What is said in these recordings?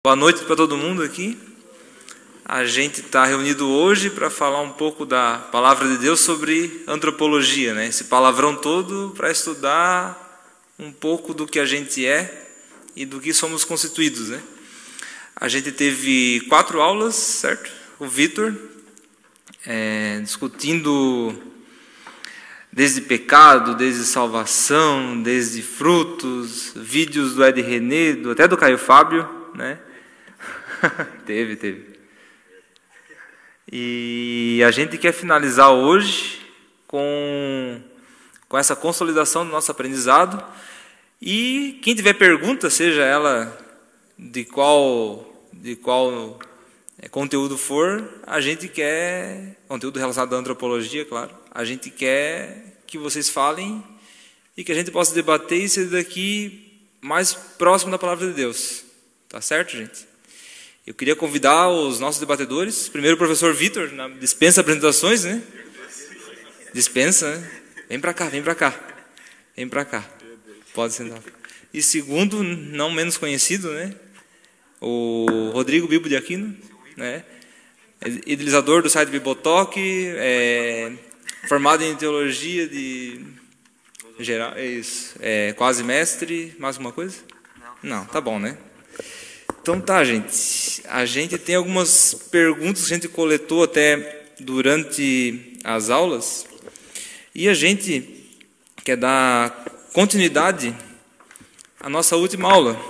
Boa noite para todo mundo aqui. A gente está reunido hoje para falar um pouco da palavra de Deus sobre antropologia, né? Esse palavrão todo para estudar um pouco do que a gente é e do que somos constituídos, né? A gente teve 4 aulas, certo? O Vitor discutindo desde pecado, desde salvação, desde frutos, vídeos do Ed René, até do Caio Fábio, né? Teve. E a gente quer finalizar hoje com essa consolidação do nosso aprendizado. E quem tiver pergunta, seja ela de qual conteúdo for, a gente quer, conteúdo relacionado à antropologia, claro, a gente quer que vocês falem e que a gente possa debater e ser daqui mais próximo da palavra de Deus. Tá certo, gente? Eu queria convidar os nossos debatedores. Primeiro o professor Vitor, dispensa apresentações, né? Dispensa, né? Vem para cá. Pode sentar. E segundo, não menos conhecido, né? O Rodrigo Bibo de Aquino, né? Idealizador do site Bibotalk, formado em teologia de geral, é isso. Quase mestre, mais alguma coisa? Não, tá bom, né? Então tá, gente. A gente tem algumas perguntas que a gente coletou até durante as aulas e a gente quer dar continuidade à nossa última aula.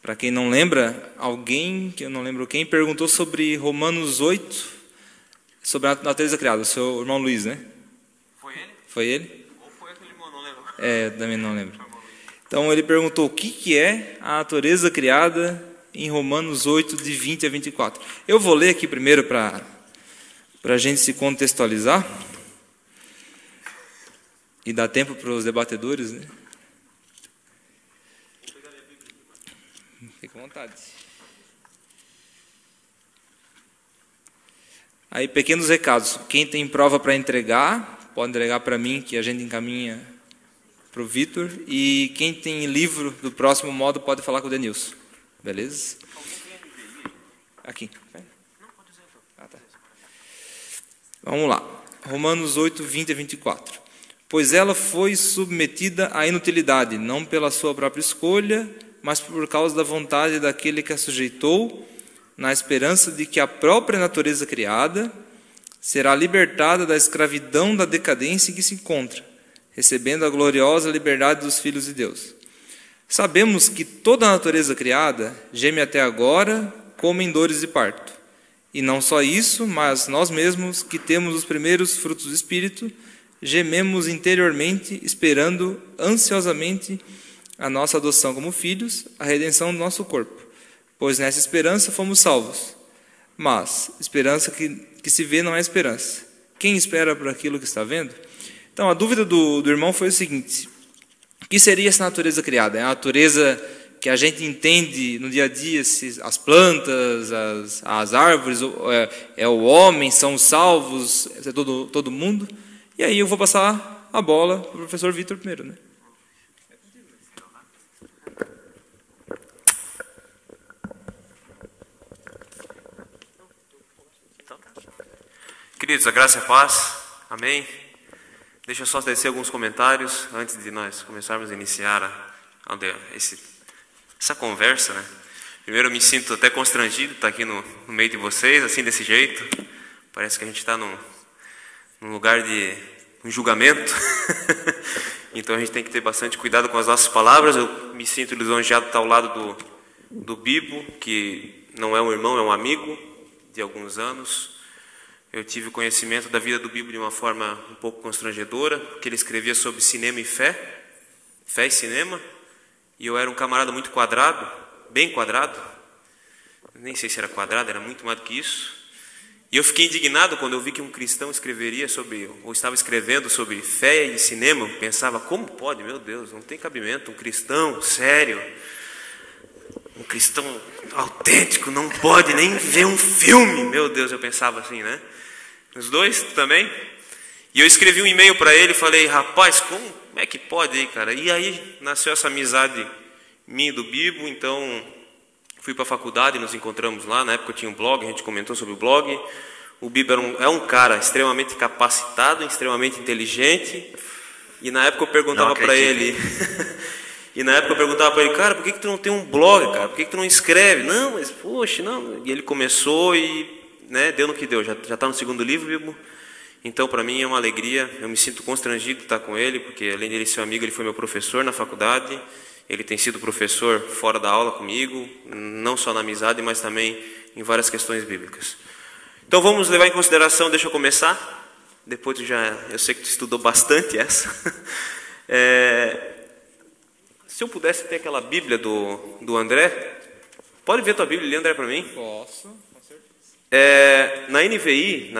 Para quem não lembra, alguém, que eu não lembro quem, perguntou sobre Romanos 8, sobre a natureza criada, o seu irmão Luiz, né? Foi ele? Foi ele? Ou foi aquele irmão, não lembro. Também não lembro. Então ele perguntou o que é a natureza criada em Romanos 8, de 20 a 24. Eu vou ler aqui primeiro para a gente se contextualizar e dar tempo para os debatedores, né? Fique à vontade. Aí, pequenos recados. Quem tem prova para entregar, pode entregar para mim, que a gente encaminha para o Vitor. E quem tem livro do próximo modo, pode falar com o Denilson. Beleza? Aqui. Tá. Vamos lá. Romanos 8, 20 a 24. Pois ela foi submetida à inutilidade, não pela sua própria escolha, mas por causa da vontade daquele que a sujeitou, na esperança de que a própria natureza criada será libertada da escravidão da decadência em que se encontra, recebendo a gloriosa liberdade dos filhos de Deus. Sabemos que toda a natureza criada geme até agora como em dores de parto. E não só isso, mas nós mesmos, que temos os primeiros frutos do Espírito, gememos interiormente, esperando ansiosamente a nossa adoção como filhos, a redenção do nosso corpo. Pois nessa esperança fomos salvos. Mas esperança que se vê não é esperança. Quem espera por aquilo que está vendo? Então, a dúvida do irmão foi o seguinte: o que seria essa natureza criada? É a natureza que a gente entende no dia a dia, as plantas, as árvores, é o homem, são os salvos, é todo mundo? E aí eu vou passar a bola para o professor Vitor primeiro, né? Queridos, a graça e a paz. Amém. Deixa eu só tecer alguns comentários antes de nós começarmos a iniciar essa conversa, né? Primeiro, eu me sinto até constrangido de estar aqui no meio de vocês, assim, desse jeito. Parece que a gente está num lugar de um julgamento. Então a gente tem que ter bastante cuidado com as nossas palavras. Eu me sinto lisonjeado de estar ao lado do Bibo, que não é um irmão, é um amigo de alguns anos. Eu tive conhecimento da vida do Bibo de uma forma um pouco constrangedora, porque ele escrevia sobre cinema e fé e cinema, e eu era um camarada muito quadrado, bem quadrado, nem sei se era quadrado, era muito mais do que isso, e eu fiquei indignado quando eu vi que um cristão escreveria sobre, ou estava escrevendo sobre fé e cinema. Eu pensava, como pode, meu Deus, não tem cabimento, um cristão sério, um cristão autêntico, não pode nem ver um filme, meu Deus, eu pensava assim, né? Os dois também. E eu escrevi um e-mail para ele e falei, rapaz, como é que pode aí, cara? E aí nasceu essa amizade minha e do Bibo. Então fui para a faculdade, nos encontramos lá. Na época eu tinha um blog, a gente comentou sobre o blog. O Bibo é um cara extremamente capacitado, extremamente inteligente. E na época eu perguntava para ele... cara, por que tu não tem um blog, cara? Por que tu não escreve? Não, mas, poxa, não. E ele começou e, né, deu no que deu. Já está no segundo livro, Bibo. Então, para mim é uma alegria. Eu me sinto constrangido de estar com ele, porque além de ele ser um amigo, ele foi meu professor na faculdade. Ele tem sido professor fora da aula comigo, não só na amizade, mas também em várias questões bíblicas. Então vamos levar em consideração, deixa eu começar. Depois eu sei que tu estudou bastante essa. Se eu pudesse ter aquela Bíblia do André, pode ver tua Bíblia ali, André, para mim? Posso, com certeza. Na NVI,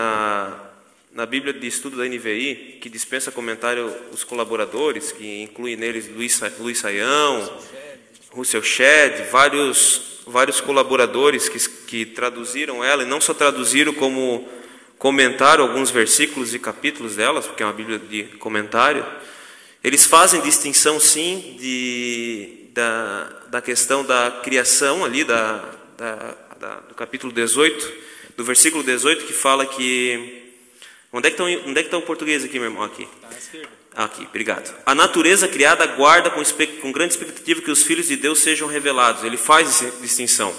na Bíblia de estudo da NVI, que dispensa comentário os colaboradores, que inclui neles Luiz Saião, Russell Shedd, vários colaboradores que traduziram ela, e não só traduziram como comentaram alguns versículos e capítulos delas, porque é uma Bíblia de comentário. Eles fazem distinção, sim, da questão da criação ali, do capítulo 18, do versículo 18, que fala que... Onde é que está o português aqui, meu irmão? Aqui. Está à esquerda. Aqui, obrigado. A natureza criada aguarda com grande expectativa que os filhos de Deus sejam revelados. Ele faz essa distinção.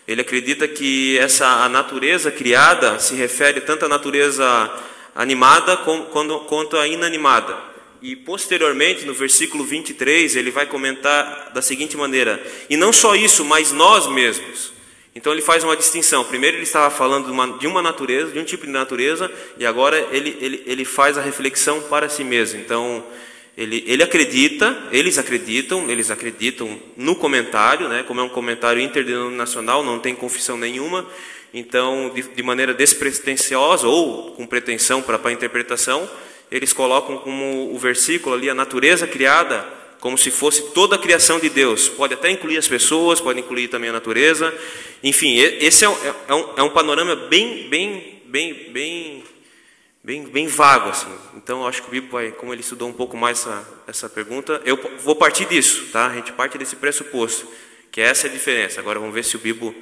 Ele acredita que a natureza criada se refere tanto à natureza animada quanto à inanimada. E posteriormente, no versículo 23, ele vai comentar da seguinte maneira: e não só isso, mas nós mesmos. Então ele faz uma distinção. Primeiro ele estava falando de uma natureza, de um tipo de natureza, e agora ele faz a reflexão para si mesmo. Então eles acreditam no comentário, né? Como é um comentário interdenominacional, não tem confissão nenhuma. Então, de maneira despretensiosa ou com pretensão para a interpretação, eles colocam como o versículo ali a natureza criada como se fosse toda a criação de Deus. Pode até incluir as pessoas, pode incluir também a natureza. Enfim, esse é um panorama bem vago, assim. Então, eu acho que o Bibo vai, como ele estudou um pouco mais essa pergunta, eu vou partir disso, tá? A gente parte desse pressuposto, que essa é a diferença. Agora vamos ver se o Bibo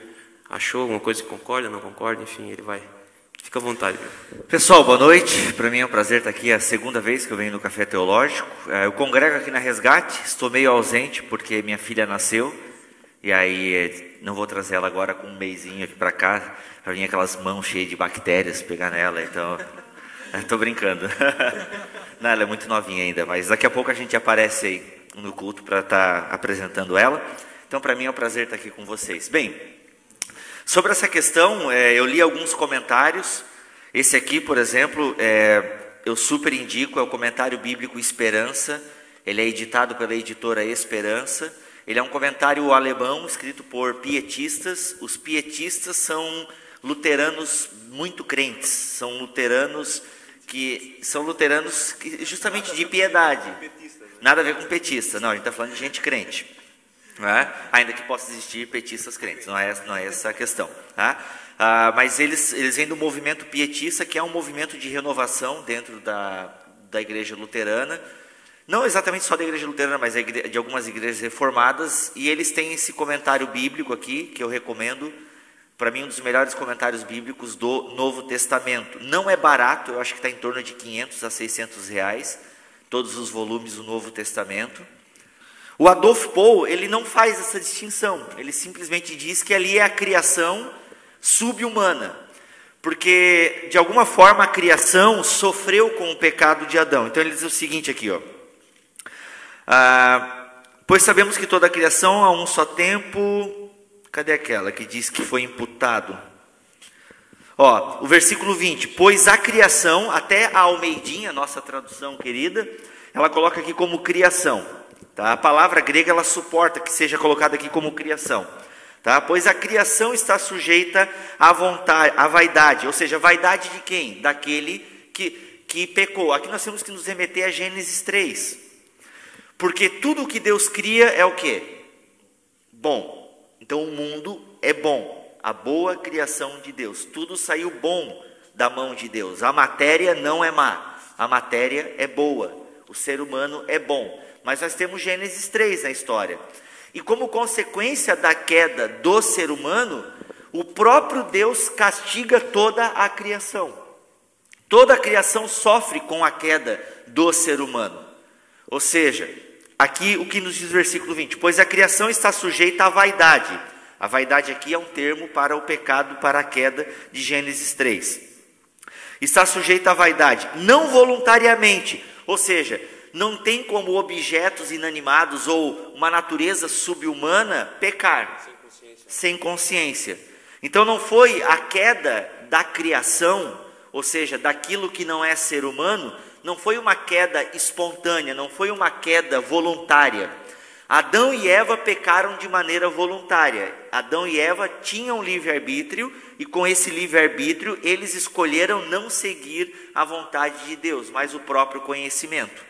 achou alguma coisa que concorda, não concorda, enfim, ele vai. Fica à vontade, Bibo. Pessoal, boa noite. Para mim é um prazer estar aqui, é a segunda vez que eu venho no Café Teológico. Eu congrego aqui na Resgate, estou meio ausente porque minha filha nasceu, e aí não vou trazer ela agora com um mesinho aqui para cá, para vir aquelas mãos cheias de bactérias pegar nela, então... Estou brincando. Não, ela é muito novinha ainda, mas daqui a pouco a gente aparece aí no culto para estar apresentando ela. Então, para mim é um prazer estar aqui com vocês. Bem, sobre essa questão, eu li alguns comentários. Esse aqui, por exemplo, eu super indico, é o comentário bíblico Esperança. Ele é editado pela editora Esperança. Ele é um comentário alemão escrito por pietistas. Os pietistas são luteranos muito crentes, são luteranos que justamente de piedade. Nada a ver com petista, não, a gente está falando de gente crente. Não é? Ainda que possa existir petistas crentes, não é essa a questão. Tá? Mas eles vêm do movimento pietista, que é um movimento de renovação dentro da igreja luterana, não exatamente só da igreja luterana, mas de algumas igrejas reformadas, e eles têm esse comentário bíblico aqui, que eu recomendo, para mim um dos melhores comentários bíblicos do Novo Testamento. Não é barato, eu acho que está em torno de 500 a 600 reais, todos os volumes do Novo Testamento. O Adolf Paul, ele não faz essa distinção, ele simplesmente diz que ali é a criação sub-humana, porque de alguma forma a criação sofreu com o pecado de Adão. Então ele diz o seguinte aqui, ó: pois sabemos que toda a criação a um só tempo... Cadê aquela que diz que foi imputado? Ó, o versículo 20. Pois a criação, até a Almeidinha, nossa tradução querida, ela coloca aqui como criação. Tá? A palavra grega, ela suporta que seja colocada aqui como criação. Tá? Pois a criação está sujeita à vontade, à vaidade. Ou seja, vaidade de quem? Daquele que pecou. Aqui nós temos que nos remeter a Gênesis 3. Porque tudo o que Deus cria é o quê? Bom. Então o mundo é bom, a boa criação de Deus. Tudo saiu bom da mão de Deus. A matéria não é má, a matéria é boa. O ser humano é bom. Mas nós temos Gênesis 3 na história. E como consequência da queda do ser humano, o próprio Deus castiga toda a criação. Toda a criação sofre com a queda do ser humano. Ou seja, aqui o que nos diz o versículo 20: pois a criação está sujeita à vaidade. A vaidade aqui é um termo para o pecado, para a queda de Gênesis 3. Está sujeita à vaidade, não voluntariamente, ou seja, não tem como objetos inanimados ou uma natureza subhumana pecar sem consciência. Então não foi a queda da criação, ou seja, daquilo que não é ser humano, não foi uma queda espontânea, não foi uma queda voluntária. Adão e Eva pecaram de maneira voluntária. Adão e Eva tinham livre-arbítrio e com esse livre-arbítrio eles escolheram não seguir a vontade de Deus, mas o próprio conhecimento.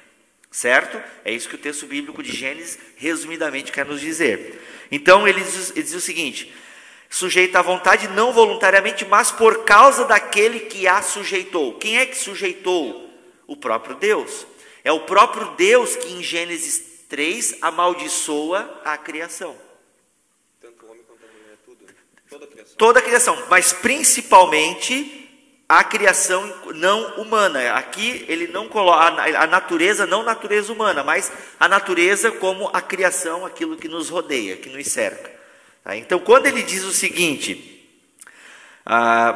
Certo? É isso que o texto bíblico de Gênesis resumidamente quer nos dizer. Então ele diz o seguinte: sujeita à vontade não voluntariamente, mas por causa daquele que a sujeitou. Quem é que sujeitou? O próprio Deus. É o próprio Deus que em Gênesis 3 amaldiçoa a criação. Tanto o homem quanto a mulher, tudo, toda a criação. Toda a criação, mas principalmente a criação não humana. Aqui ele não coloca a natureza, não natureza humana, mas a natureza como a criação, aquilo que nos rodeia, que nos cerca. Tá? Então, quando ele diz o seguinte,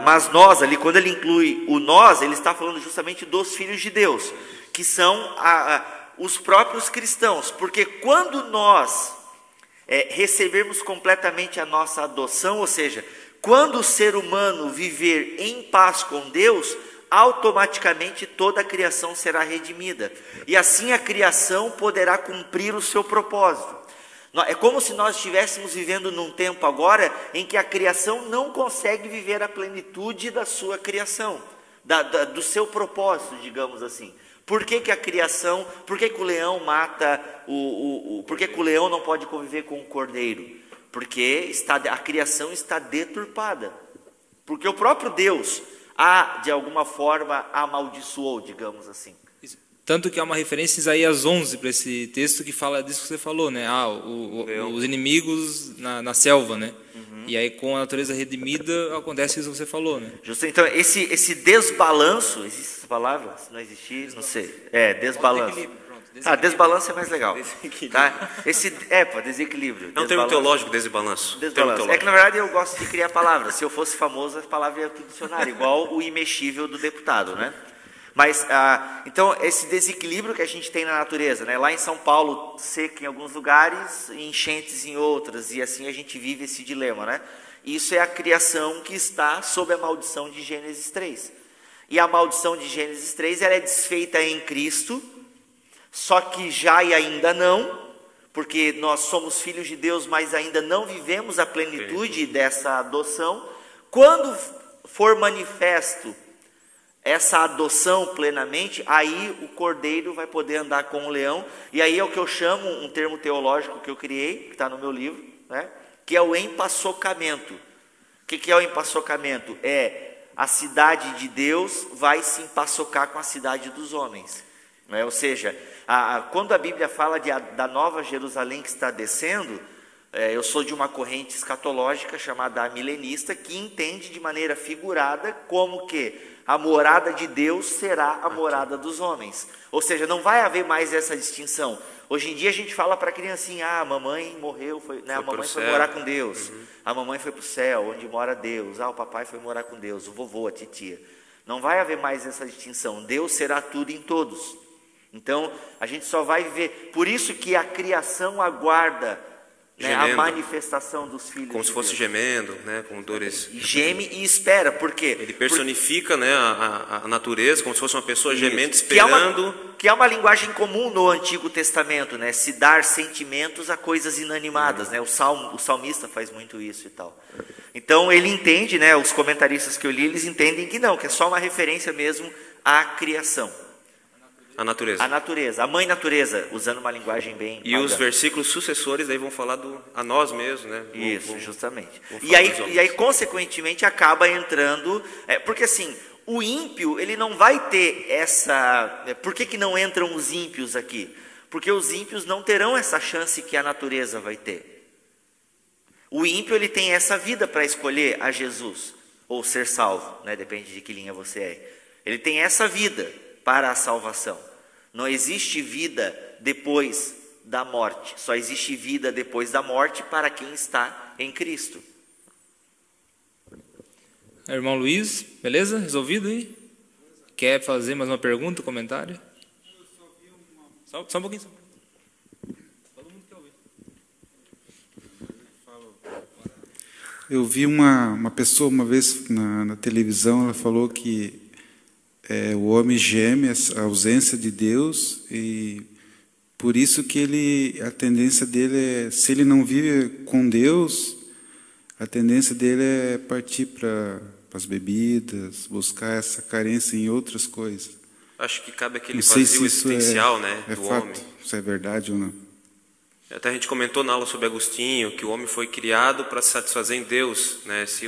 mas nós, ali, quando ele inclui o nós, ele está falando justamente dos filhos de Deus, que são os próprios cristãos, porque quando nós recebermos completamente a nossa adoção, ou seja, quando o ser humano viver em paz com Deus, automaticamente toda a criação será redimida, e assim a criação poderá cumprir o seu propósito. É como se nós estivéssemos vivendo num tempo agora em que a criação não consegue viver a plenitude da sua criação, do seu propósito, digamos assim. Por que a criação, por que o leão mata, por que o leão não pode conviver com o cordeiro? Porque a criação está deturpada. Porque o próprio Deus de alguma forma amaldiçoou, digamos assim. Tanto que há uma referência em Isaías 11 para esse texto que fala disso que você falou, né? Os inimigos na selva, né? Uhum. E aí com a natureza redimida acontece isso que você falou, né? Justo, então esse desbalanço, existe essa palavra? Se não existir, não sei. Desbalanço. Desbalanço é mais legal. Desequilíbrio. Tá? Desequilíbrio. É um termo teológico, desbalanço. É que na verdade eu gosto de criar palavras. Se eu fosse famoso, a palavra ia para o dicionário, igual o imexível do deputado, né? Mas, então, esse desequilíbrio que a gente tem na natureza, né? Lá em São Paulo, seca em alguns lugares, enchentes em outras, e assim a gente vive esse dilema, né? Isso é a criação que está sob a maldição de Gênesis 3. E a maldição de Gênesis 3, ela é desfeita em Cristo, só que já e ainda não, porque nós somos filhos de Deus, mas ainda não vivemos a plenitude dessa adoção. Quando for manifesto essa adoção plenamente, aí o cordeiro vai poder andar com o leão, e aí é o que eu chamo, um termo teológico que eu criei, que está no meu livro, né? Que é o empaçocamento. O que é o empaçocamento? É a cidade de Deus vai se empaçocar com a cidade dos homens, né? Ou seja, quando a Bíblia fala da nova Jerusalém que está descendo, eu sou de uma corrente escatológica chamada milenista, que entende de maneira figurada como que a morada de Deus será a morada dos homens. Ou seja, não vai haver mais essa distinção. Hoje em dia a gente fala para a criancinha, a mamãe morreu, a mamãe foi morar com Deus. Uhum. A mamãe foi para o céu, onde mora Deus. O papai foi morar com Deus, o vovô, a titia. Não vai haver mais essa distinção. Deus será tudo em todos. Então, a gente só vai viver. Por isso que a criação aguarda, né, a manifestação dos filhos. Como se fosse gemendo, né, com dores. E geme e espera, por quê? Ele personifica, né, a natureza, como se fosse uma pessoa gemendo, esperando. Que é uma linguagem comum no Antigo Testamento, né? Se dar sentimentos a coisas inanimadas, né? O salmista faz muito isso e tal. Então ele entende, né? Os comentaristas que eu li, eles entendem que não, que é só uma referência mesmo à criação. A natureza. A natureza, a mãe natureza, usando uma linguagem bem... E os versículos sucessores aí vão falar a nós mesmos, né? Isso, justamente. E aí, consequentemente, acaba entrando... porque assim, o ímpio, ele não vai ter essa... Por que não entram os ímpios aqui? Porque os ímpios não terão essa chance que a natureza vai ter. O ímpio, ele tem essa vida para escolher a Jesus, ou ser salvo, né? Depende de que linha você é. Ele tem essa vida para a salvação. Não existe vida depois da morte. Só existe vida depois da morte para quem está em Cristo. Irmão Luiz, beleza? Resolvido aí? Quer fazer mais uma pergunta, comentário? Só um pouquinho. Todo mundo quer ouvir. Eu vi uma pessoa uma vez na televisão, ela falou que o homem geme a ausência de Deus e por isso que a tendência dele é, se ele não vive com Deus, a tendência dele é partir para as bebidas, buscar essa carência em outras coisas. Acho que cabe aquele vazio existencial, né, do fato, homem. Se é verdade ou não. Até a gente comentou na aula sobre Agostinho que o homem foi criado para se satisfazer em Deus, né? Se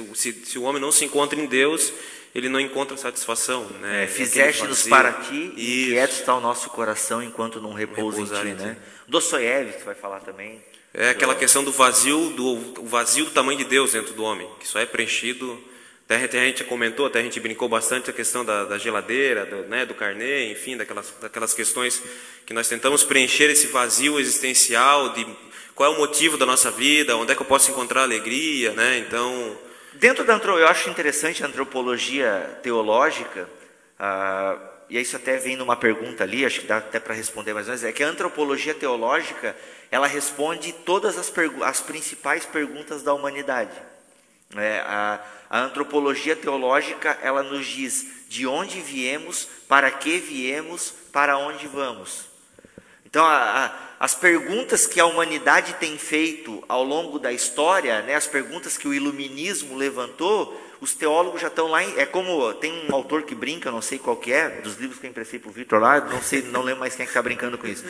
o homem não se encontra em Deus, ele não encontra satisfação, né? Fizeste-nos para ti e quieto está o nosso coração enquanto não repousa em ti, né? Dostoiévski vai falar também. É aquela questão do vazio do tamanho de Deus dentro do homem, que só é preenchido. Até a gente comentou, até a gente brincou bastante a questão da geladeira, do carnê, enfim, daquelas questões que nós tentamos preencher esse vazio existencial de qual é o motivo da nossa vida, onde é que eu posso encontrar alegria, né? Então, dentro eu acho interessante a antropologia teológica, e isso até vem numa pergunta ali, acho que dá até para responder mais ou menos, é que a antropologia teológica, ela responde todas as principais perguntas da humanidade. A antropologia teológica, ela nos diz de onde viemos, para que viemos, para onde vamos. Então, as perguntas que a humanidade tem feito ao longo da história, né, as perguntas que o iluminismo levantou, os teólogos já estão lá, é como, tem um autor que brinca, não sei qual que é, dos livros que eu emprestei para o Vitor lá, não lembro mais quem é que está brincando com isso,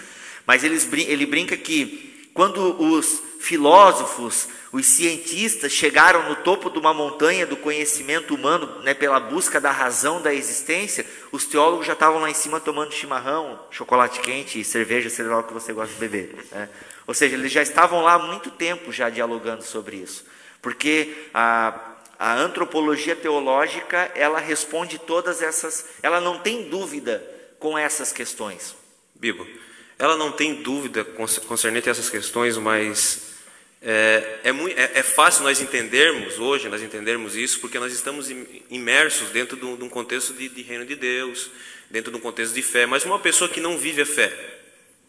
mas ele brinca que quando os filósofos, os cientistas chegaram no topo de uma montanha do conhecimento humano, né, pela busca da razão da existência, os teólogos já estavam lá em cima tomando chimarrão, chocolate quente, cerveja, sei lá o que você gosta de beber, né? Ou seja, eles já estavam lá há muito tempo já dialogando sobre isso, porque a antropologia teológica, ela responde todas essas, ela não tem dúvida com essas questões. Bibo, ela não tem dúvida concernente a essas questões, mas é fácil nós entendermos isso, porque nós estamos imersos dentro de um contexto de reino de Deus, dentro de um contexto de fé. Mas uma pessoa que não vive a fé,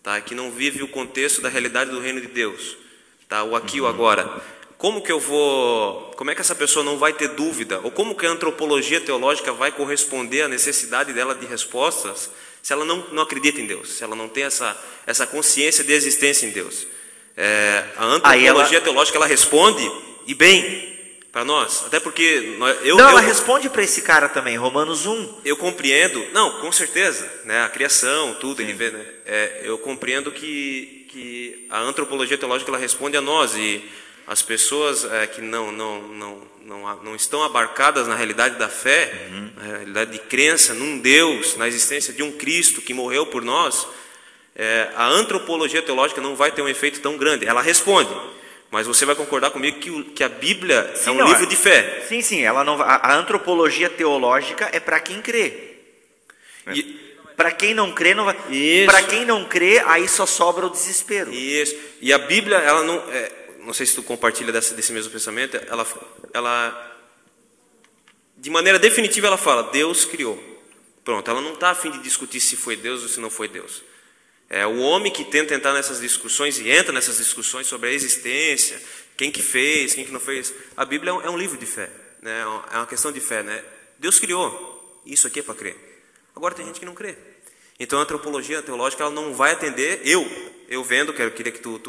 tá? Que não vive o contexto da realidade do reino de Deus, tá? O aqui e o agora, como é que essa pessoa não vai ter dúvida? Ou como que a antropologia teológica vai corresponder à necessidade dela de respostas se ela não acredita em Deus, se ela não tem essa consciência de existência em Deus? A antropologia teológica, ela responde, e bem, para nós, até porque ela responde para esse cara também, Romanos 1. Eu compreendo, não, com certeza, né, a criação, tudo, ele vê, né, eu compreendo que a antropologia teológica, ela responde a nós, e as pessoas que não estão abarcadas na realidade da fé, na realidade de crença num Deus, na existência de um Cristo que morreu por nós, a antropologia teológica não vai ter um efeito tão grande. Ela responde, mas você vai concordar comigo que a Bíblia é um livro de fé. Sim, a antropologia teológica é para quem crê. Para quem não crê, não vai. Para quem não crê, aí só sobra o desespero. Isso. E a Bíblia, ela não sei se tu compartilha desse mesmo pensamento, ela de maneira definitiva ela fala, Deus criou. Pronto, ela não está a fim de discutir se foi Deus ou se não foi Deus. É o homem que tenta entrar nessas discussões e entra nessas discussões sobre a existência, quem que fez, quem que não fez. A Bíblia é um livro de fé, né? É uma questão de fé, né? Deus criou, isso aqui é para crer. Agora tem gente que não crê. Então a antropologia teológica, ela não vai atender, eu vendo, queria que tu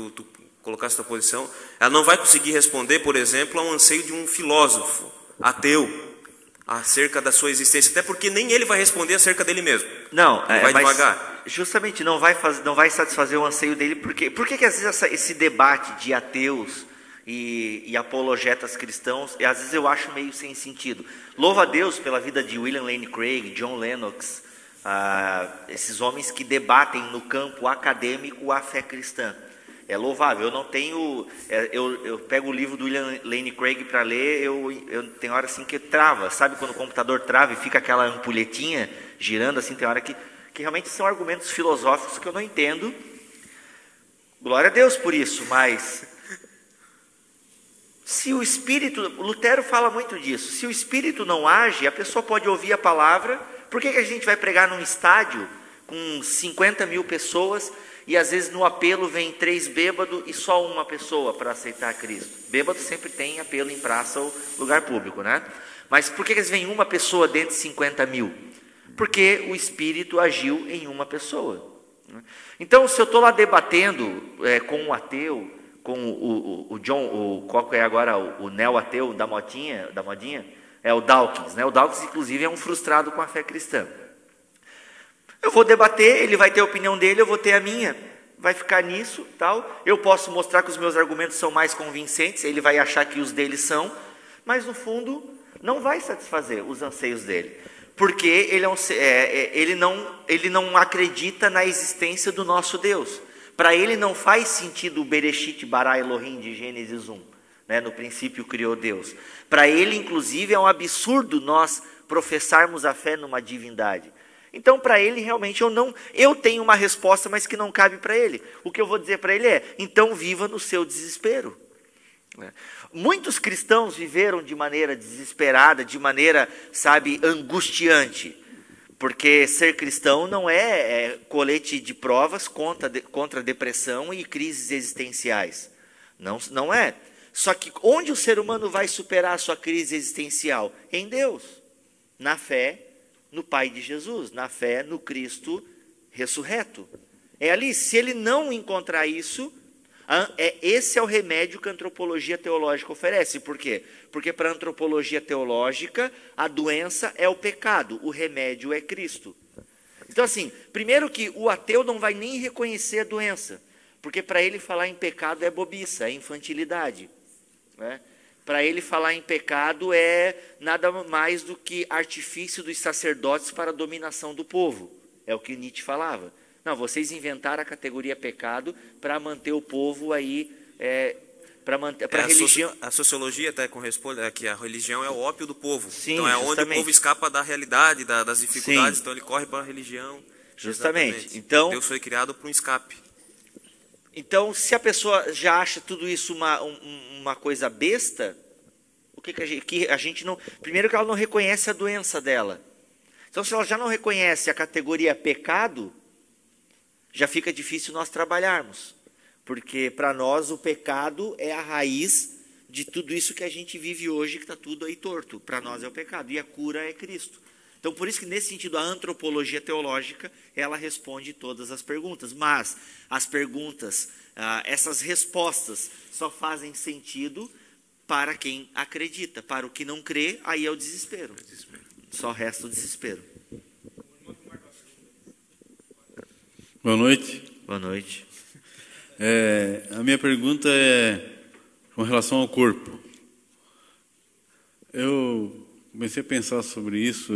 colocasse a tua posição, ela não vai conseguir responder, por exemplo, a um anseio de um filósofo ateu acerca da sua existência, até porque nem ele vai responder acerca dele mesmo. Não, vai devagar. Justamente não vai satisfazer o anseio dele, porque que às vezes esse debate de ateus e apologetas cristãos, às vezes eu acho meio sem sentido. Louva a Deus pela vida de William Lane Craig, John Lennox, esses homens que debatem no campo acadêmico a fé cristã. é louvável. Eu não tenho, eu pego o livro do William Lane Craig para ler, eu tenho hora assim que trava, sabe quando o computador trava e fica aquela ampulhetinha girando assim, tem hora que realmente são argumentos filosóficos que eu não entendo. Glória a Deus por isso, mas se o Espírito, Lutero fala muito disso, se o Espírito não age, a pessoa pode ouvir a palavra. Por que a gente vai pregar num estádio com 50 mil pessoas e às vezes no apelo vem 3 bêbados e só uma pessoa para aceitar Cristo? Bêbado sempre tem apelo em praça ou lugar público, né? Mas por que às vezes vem uma pessoa dentro de 50 mil? Porque o Espírito agiu em uma pessoa. Então, se eu estou lá debatendo com um ateu, com o John, qual que é agora o neo-ateu da modinha, é o Dawkins, né? O Dawkins, inclusive, é um frustrado com a fé cristã. Eu vou debater, ele vai ter a opinião dele, eu vou ter a minha, vai ficar nisso, tal. Eu posso mostrar que os meus argumentos são mais convincentes, ele vai achar que os dele são, mas no fundo não vai satisfazer os anseios dele, porque ele não acredita na existência do nosso Deus. Para ele não faz sentido o Bereshit bara Elohim de Gênesis 1, né? No princípio criou Deus. Para ele, inclusive, é um absurdo nós professarmos a fé numa divindade. Então, para ele, realmente, eu tenho uma resposta, mas que não cabe para ele. O que eu vou dizer para ele é, então viva no seu desespero. Muitos cristãos viveram de maneira desesperada, de maneira, angustiante. Porque ser cristão não é colete de provas contra depressão e crises existenciais. Não é. Só que onde o ser humano vai superar a sua crise existencial? Em Deus. Na fé no Pai de Jesus, na fé no Cristo ressurreto. É ali, se ele não encontrar isso, esse é o remédio que a antropologia teológica oferece. Por quê? Porque para a antropologia teológica, a doença é o pecado, o remédio é Cristo. Então assim, primeiro que o ateu não vai nem reconhecer a doença, porque para ele falar em pecado é bobiça, é infantilidade, né? Para ele falar em pecado é nada mais do que artifício dos sacerdotes para a dominação do povo. É o que Nietzsche falava. Não, vocês inventaram a categoria pecado para manter o povo aí, para a religião. A sociologia até corresponde que a religião é o ópio do povo. Sim, então é justamente. Onde o povo escapa da realidade, das dificuldades, Sim. Então ele corre para a religião. Justamente. Exatamente. Então, Deus foi criado para um escape. Então, se a pessoa já acha tudo isso uma coisa besta, o que a gente não... Primeiro que ela não reconhece a doença dela. Então, se ela já não reconhece a categoria pecado, já fica difícil nós trabalharmos. Porque para nós o pecado é a raiz de tudo isso que a gente vive hoje, que está tudo aí torto. Para nós é o pecado. E a cura é Cristo. Então, por isso que, nesse sentido, a antropologia teológica, ela responde todas as perguntas. Mas as perguntas, essas respostas, só fazem sentido para quem acredita. Para o que não crê, aí é o desespero. Só resta o desespero. Boa noite. Boa noite. A minha pergunta é com relação ao corpo. Eu comecei a pensar sobre isso.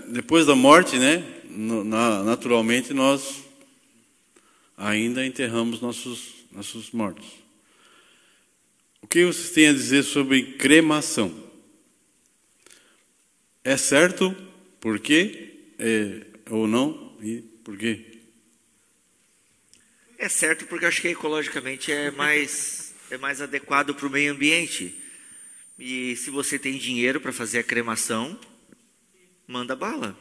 Depois da morte, né? Naturalmente nós ainda enterramos nossos mortos. O que vocês têm a dizer sobre cremação? É certo? Por quê? Ou não? E por quê? É certo porque eu acho que ecologicamente é mais adequado para o meio ambiente. E se você tem dinheiro para fazer a cremação, manda bala.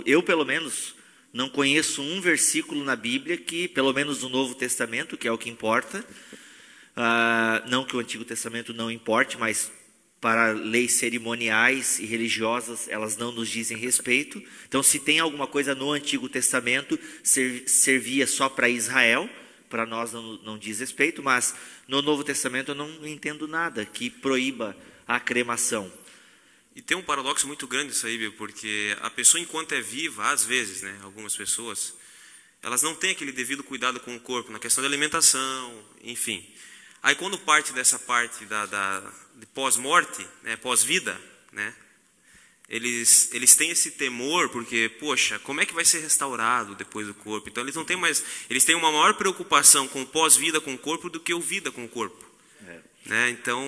Eu, pelo menos, não conheço um versículo na Bíblia que, pelo menos no Novo Testamento, que é o que importa, não que o Antigo Testamento não importe, mas para leis cerimoniais e religiosas, elas não nos dizem respeito. Então, se tem alguma coisa no Antigo Testamento, servia só para Israel, para nós não diz respeito, mas no Novo Testamento eu não entendo nada que proíba a cremação. E tem um paradoxo muito grande isso aí, porque a pessoa, enquanto é viva, às vezes, né, algumas pessoas, elas não têm aquele devido cuidado com o corpo, na questão da alimentação, enfim. Aí quando parte dessa parte de pós-morte, né, pós-vida, né, eles têm esse temor, porque, poxa, como é que vai ser restaurado depois do corpo? Então eles não têm mais, eles têm uma maior preocupação com o pós-vida com o corpo do que o vida com o corpo. Né? Então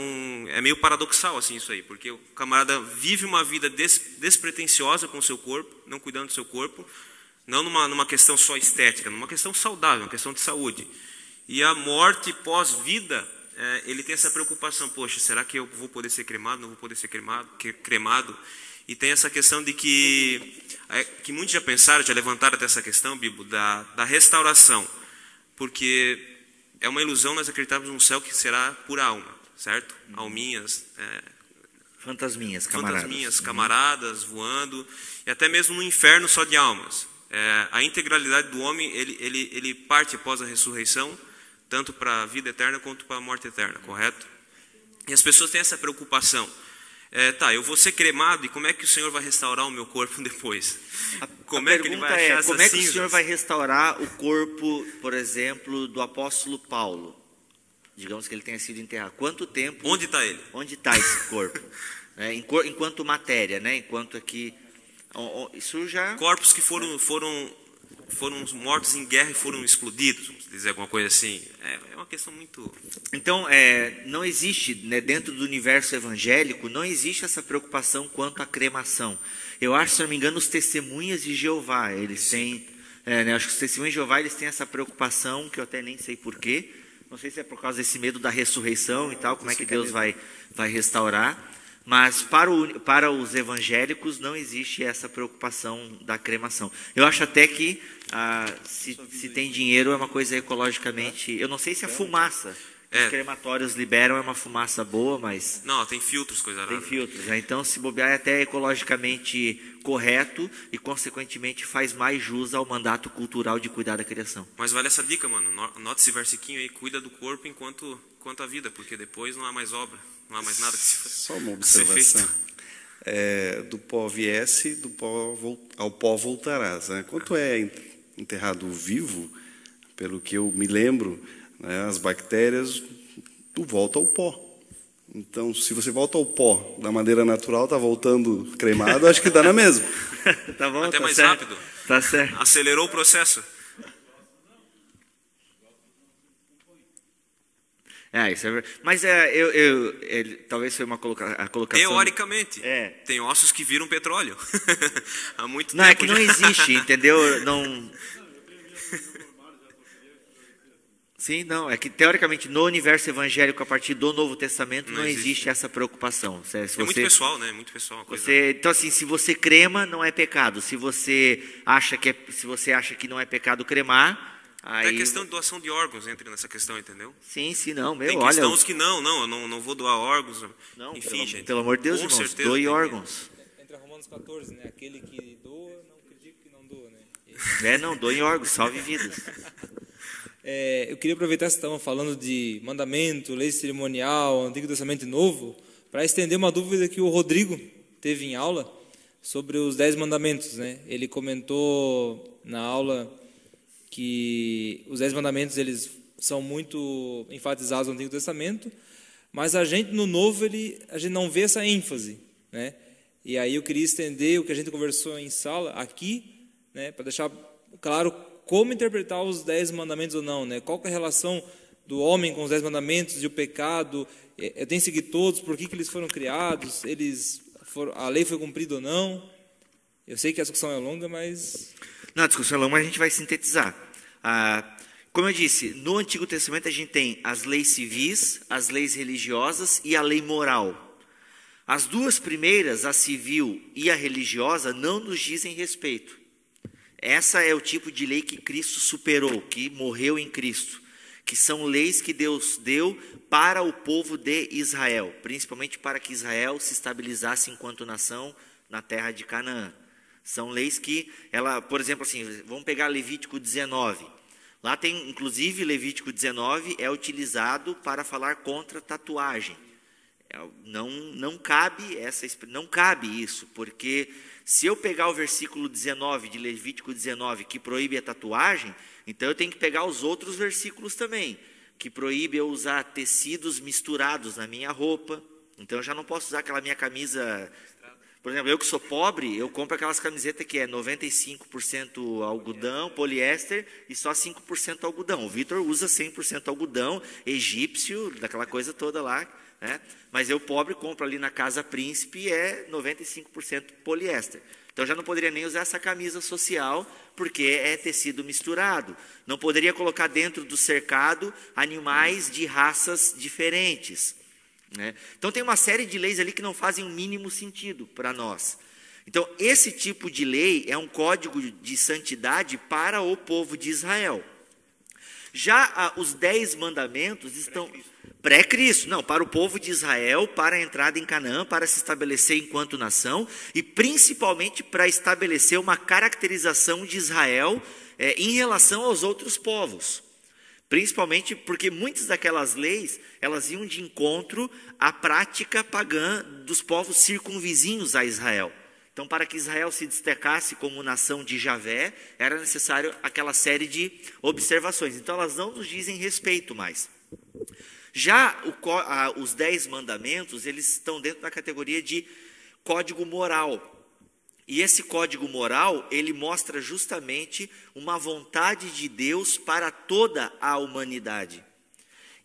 é meio paradoxal assim isso aí, porque o camarada vive uma vida despretensiosa com o seu corpo, não cuidando do seu corpo, não numa questão só estética, numa questão saudável, uma questão de saúde. E a morte pós-vida, ele tem essa preocupação, poxa, será que eu vou poder ser cremado, não vou poder ser cremado? E tem essa questão de que muitos já pensaram, já levantaram até essa questão, Bibo, da restauração, porque é uma ilusão nós acreditarmos num céu que será por alma, certo? Alminhas, fantasminhas, camaradas voando, e até mesmo no inferno só de almas. A integralidade do homem, ele parte após a ressurreição, tanto para a vida eterna quanto para a morte eterna, correto? E as pessoas têm essa preocupação. Eu vou ser cremado, e como é que o Senhor vai restaurar o meu corpo depois? Como é que ele vai achar essas como é que cinzas? o Senhor vai restaurar o corpo, por exemplo, do apóstolo Paulo? Digamos que ele tenha sido enterrado. Quanto tempo... Onde está ele? Onde está esse corpo? Enquanto matéria, né? Enquanto aqui... Isso já... Corpos que foram mortos em guerra e foram explodidos, vamos dizer alguma coisa assim. É uma questão muito... Então, não existe, né, dentro do universo evangélico, não existe essa preocupação quanto à cremação. Eu acho, se não me engano, os testemunhas de Jeová, eles têm... acho que os testemunhas de Jeová, eles têm essa preocupação, que eu até nem sei porquê. Não sei se é por causa desse medo da ressurreição e tal, como é que Deus vai restaurar. Mas para os evangélicos não existe essa preocupação da cremação. Eu acho até que se tem dinheiro é uma coisa ecologicamente... Eu não sei se a fumaça que os crematórios liberam é uma fumaça boa, mas... Não, tem filtros, coisa Tem rara. filtros, né? Então se bobear é até ecologicamente correto e consequentemente faz mais jus ao mandato cultural de cuidar da criação. Mas vale essa dica, mano. Nota esse versiquinho aí, cuida do corpo enquanto a vida, porque depois não há mais obra, não há mais nada que se faça. Só uma observação. Do pó viesse, ao pó voltarás. Né? Quando é enterrado vivo, pelo que eu me lembro, né, as bactérias, tu volta ao pó. Então, se você volta ao pó da maneira natural, tá voltando cremado, acho que dá na mesma. Tá bom? Até tá mais certo. rápido. Tá certo. Acelerou o processo. Isso é verdade. Mas talvez foi a colocação... Teoricamente, tem ossos que viram petróleo. Há muito tempo. Não, é que não existe, entendeu? Não... Sim, não. É que, teoricamente, no universo evangélico, a partir do Novo Testamento, não existe essa preocupação. Muito pessoal, né? Muito pessoal. Uma coisa... Então, assim, se você crema, não é pecado. Se você acha que não é pecado cremar... Até a questão de doação de órgãos entra nessa questão, entendeu? Sim, não, Tem cristãos que eu não vou doar órgãos. Não, enfim, gente. Pelo amor de Deus, com irmãos, certeza doe órgãos. Entra Romanos 14, né? Aquele que doa, não acredito que não doa, né? Não, doe órgãos, salve vidas. Eu queria aproveitar que vocês estavam falando de mandamento, lei cerimonial, Antigo Testamento e Novo, para estender uma dúvida que o Rodrigo teve em aula sobre os 10 mandamentos, né? Ele comentou na aula que os 10 mandamentos eles são muito enfatizados no Antigo Testamento, mas a gente no Novo a gente não vê essa ênfase, né? E aí eu queria estender o que a gente conversou em sala aqui, né, para deixar claro como interpretar os 10 mandamentos ou não, né? Qual que é a relação do homem com os 10 mandamentos e o pecado? Eu tenho que seguir todos, por que eles foram criados? A lei foi cumprida ou não? Eu sei que a discussão é longa, mas... Não, a discussão é longa, mas a gente vai sintetizar. Como eu disse, no Antigo Testamento a gente tem as leis civis, as leis religiosas e a lei moral. As duas primeiras, a civil e a religiosa, não nos dizem respeito. Essa é o tipo de lei que Cristo superou, que morreu em Cristo, que são leis que Deus deu para o povo de Israel, principalmente para que Israel se estabilizasse enquanto nação na terra de Canaã. São leis que, por exemplo, assim, vamos pegar Levítico 19. Lá tem, inclusive, Levítico 19 é utilizado para falar contra tatuagem. Não cabe isso, porque se eu pegar o versículo 19 de Levítico 19, que proíbe a tatuagem, então eu tenho que pegar os outros versículos também, que proíbe eu usar tecidos misturados na minha roupa. Então eu já não posso usar aquela minha camisa Por exemplo, eu que sou pobre, eu compro aquelas camisetas que é 95% algodão, poliéster e só 5% algodão. O Vitor usa 100% algodão, egípcio, daquela coisa toda lá, né? Mas eu, pobre, compro ali na Casa Príncipe e é 95% poliéster. Então, já não poderia nem usar essa camisa social, porque é tecido misturado. Não poderia colocar dentro do cercado animais de raças diferentes, né? Então, tem uma série de leis ali que não fazem o mínimo sentido para nós. Então, esse tipo de lei é um código de santidade para o povo de Israel. Já os 10 mandamentos estão... Pré-Cristo, não, para o povo de Israel, para a entrada em Canaã, para se estabelecer enquanto nação, e principalmente para estabelecer uma caracterização de Israel em relação aos outros povos. Principalmente porque muitas daquelas leis, elas iam de encontro à prática pagã dos povos circunvizinhos a Israel. Então, para que Israel se destacasse como nação de Javé, era necessário aquela série de observações. Então, elas não nos dizem respeito mais. Já os 10 mandamentos, eles estão dentro da categoria de código moral. E esse código moral, ele mostra justamente uma vontade de Deus para toda a humanidade.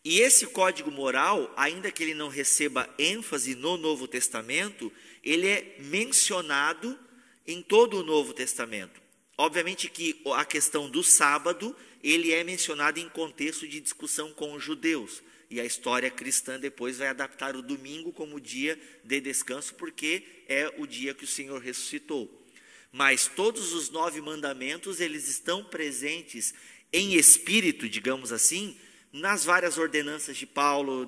E esse código moral, ainda que ele não receba ênfase no Novo Testamento, ele é mencionado em todo o Novo Testamento. Obviamente que a questão do sábado, ele é mencionado em contexto de discussão com os judeus. E a história cristã depois vai adaptar o domingo como dia de descanso, porque é o dia que o Senhor ressuscitou. Mas todos os 9 mandamentos, eles estão presentes em espírito, digamos assim, nas várias ordenanças de Paulo,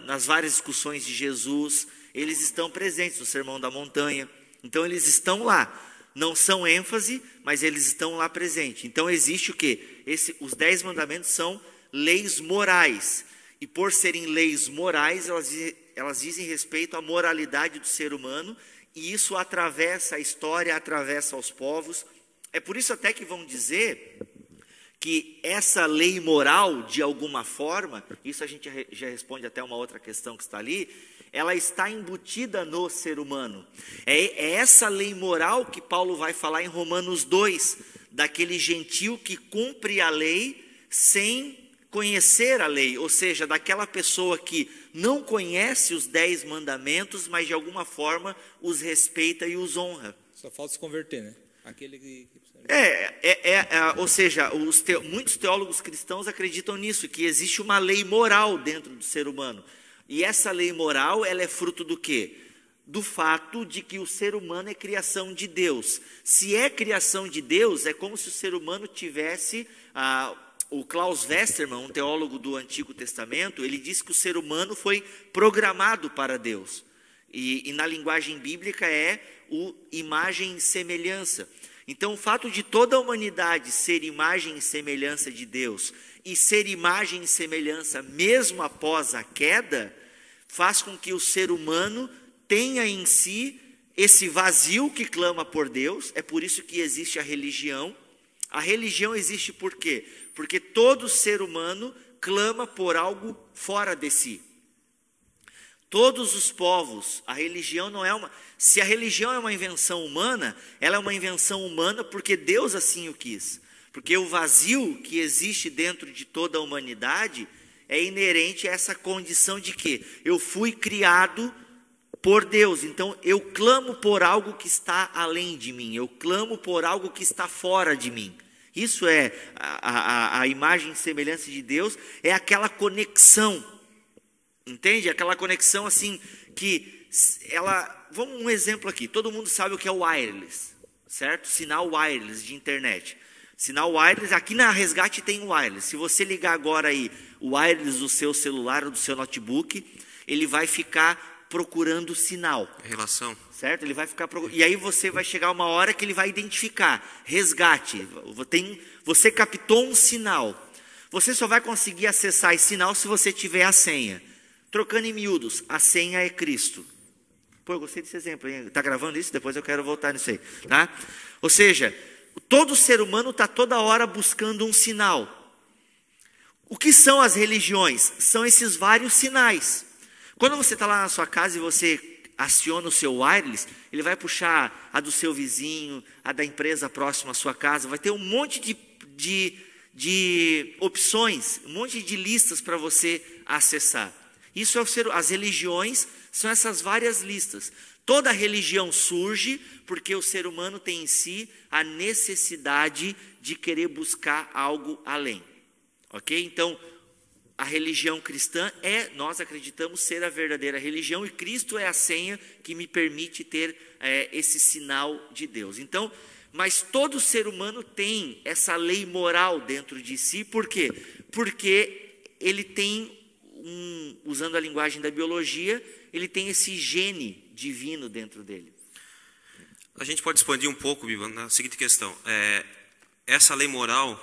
nas várias discussões de Jesus. Eles estão presentes no Sermão da Montanha. Então, eles estão lá. Não são ênfase, mas eles estão lá presentes. Então, existe o quê? Os 10 mandamentos são leis morais, e por serem leis morais, elas dizem respeito à moralidade do ser humano, e isso atravessa a história, atravessa os povos. É por isso até que vão dizer que essa lei moral, de alguma forma, isso a gente já responde até uma outra questão que está ali, ela está embutida no ser humano. É essa lei moral que Paulo vai falar em Romanos 2, daquele gentio que cumpre a lei sem conhecer a lei, ou seja, daquela pessoa que não conhece os 10 mandamentos, mas de alguma forma os respeita e os honra. Só falta se converter, né? Aquele que... Ou seja, muitos teólogos cristãos acreditam nisso, que existe uma lei moral dentro do ser humano. E essa lei moral, ela é fruto do quê? Do fato de que o ser humano é criação de Deus. Se é criação de Deus, é como se o ser humano tivesse... O Klaus Westermann, um teólogo do Antigo Testamento, ele diz que o ser humano foi programado para Deus. E na linguagem bíblica é o imagem e semelhança. Então, o fato de toda a humanidade ser imagem e semelhança de Deus, e ser imagem e semelhança mesmo após a queda, faz com que o ser humano tenha em si esse vazio que clama por Deus. É por isso que existe a religião. A religião existe por quê? Porque todo ser humano clama por algo fora de si. Todos os povos, a religião não é uma... Se a religião é uma invenção humana, ela é uma invenção humana porque Deus assim o quis. Porque o vazio que existe dentro de toda a humanidade é inerente a essa condição de que eu fui criado por Deus. Então, eu clamo por algo que está além de mim. Eu clamo por algo que está fora de mim. Isso é a imagem e semelhança de Deus, é aquela conexão, entende? Aquela conexão assim, que ela... Vamos um exemplo aqui, todo mundo sabe o que é o wireless, certo? Sinal wireless de internet. Sinal wireless, aqui na Resgate tem o wireless. Se você ligar agora aí o wireless do seu celular ou do seu notebook, ele vai ficar procurando sinal. Relação. Certo? Ele vai ficar e aí você vai chegar uma hora que ele vai identificar. Resgate. Você captou um sinal. Você só vai conseguir acessar esse sinal se você tiver a senha. Trocando em miúdos, a senha é Cristo. Pô, eu gostei desse exemplo. Está gravando isso? Depois eu quero voltar nisso aí. Tá? Ou seja, todo ser humano está toda hora buscando um sinal. O que são as religiões? São esses vários sinais. Quando você está lá na sua casa e você aciona o seu wireless, ele vai puxar a do seu vizinho, a da empresa próxima à sua casa, vai ter um monte de opções, um monte de listas para você acessar. Isso é as religiões, são essas várias listas. Toda religião surge porque o ser humano tem em si a necessidade de querer buscar algo além. Ok? Então, a religião cristã nós acreditamos ser a verdadeira religião, e Cristo é a senha que me permite ter esse sinal de Deus. Então, mas todo ser humano tem essa lei moral dentro de si. Por quê? Porque ele tem, usando a linguagem da biologia, ele tem esse gene divino dentro dele. A gente pode expandir um pouco, Biba, na seguinte questão. Essa lei moral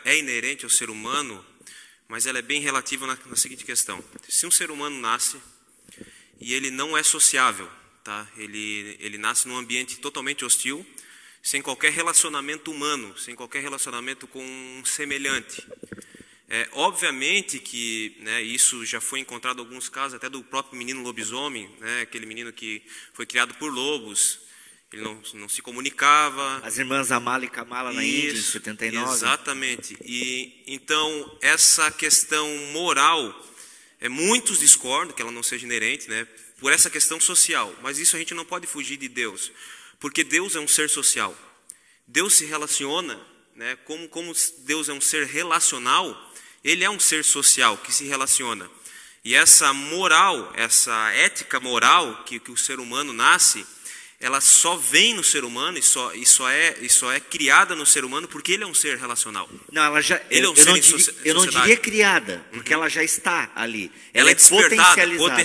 é inerente ao ser humano, mas ela é bem relativa na seguinte questão. Se um ser humano nasce e ele não é sociável, tá? Ele nasce num ambiente totalmente hostil, sem qualquer relacionamento humano, sem qualquer relacionamento com um semelhante. Obviamente que, né, isso já foi encontrado em alguns casos, até do próprio menino lobisomem, né, aquele menino que foi criado por lobos, ele não se comunicava. As irmãs Amala e Kamala na Índia, em 79. Exatamente. E então, essa questão moral, muitos discordam que ela não seja inerente, né, por essa questão social, mas isso a gente não pode fugir de Deus, porque Deus é um ser social. Deus se relaciona, né, como Deus é um ser relacional, ele é um ser social que se relaciona. E essa moral, essa ética moral que o ser humano nasce, ela só vem no ser humano e só é criada no ser humano porque ele é um ser relacional. Não, ela já, ele é um ser eu não diria criada, porque ela já está ali. Ela é potencializada.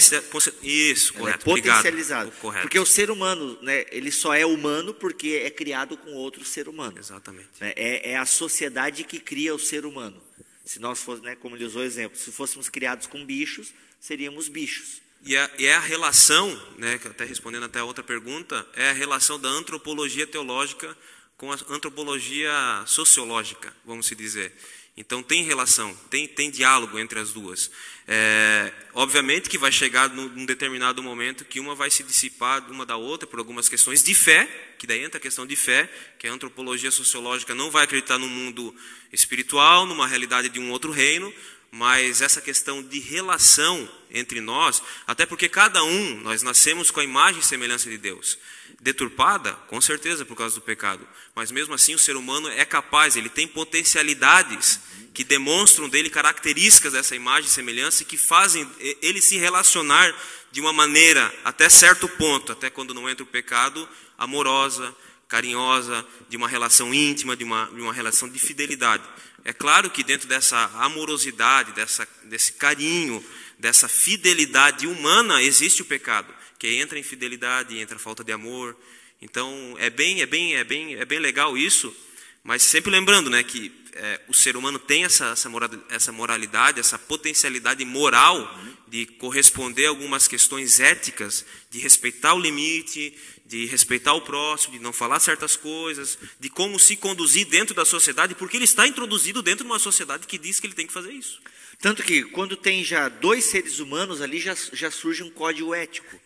Isso, ela correto. É potencializada. Obrigado. Correto. Porque o ser humano, né, ele só é humano porque é criado com outro ser humano. Exatamente. É a sociedade que cria o ser humano. Se nós fossemos, né, como ele usou o exemplo, se fôssemos criados com bichos, seríamos bichos. E é a relação, né, até respondendo até a outra pergunta, é a relação da antropologia teológica com a antropologia sociológica, vamos se dizer. Então tem relação, tem diálogo entre as duas. Obviamente que vai chegar num determinado momento que uma vai se dissipar uma da outra por algumas questões de fé, que daí entra a questão de fé, que a antropologia sociológica não vai acreditar no mundo espiritual, numa realidade de um outro reino, mas essa questão de relação entre nós, até porque nós nascemos com a imagem e semelhança de Deus. Deturpada, com certeza, por causa do pecado. Mas mesmo assim o ser humano é capaz, ele tem potencialidades que demonstram dele características dessa imagem e semelhança e que fazem ele se relacionar de uma maneira, até certo ponto, até quando não entra o pecado, amorosa, carinhosa, de uma relação íntima, de uma relação de fidelidade. É claro que dentro dessa amorosidade, desse carinho, dessa fidelidade humana, existe o pecado, que entra a infidelidade, entra a falta de amor. Então, é bem legal isso, mas sempre lembrando, né, que o ser humano tem essa moralidade, essa potencialidade moral de corresponder a algumas questões éticas, de respeitar o limite, de respeitar o próximo, de não falar certas coisas, de como se conduzir dentro da sociedade, porque ele está introduzido dentro de uma sociedade que diz que ele tem que fazer isso. Tanto que quando tem já dois seres humanos ali, já surge um código ético.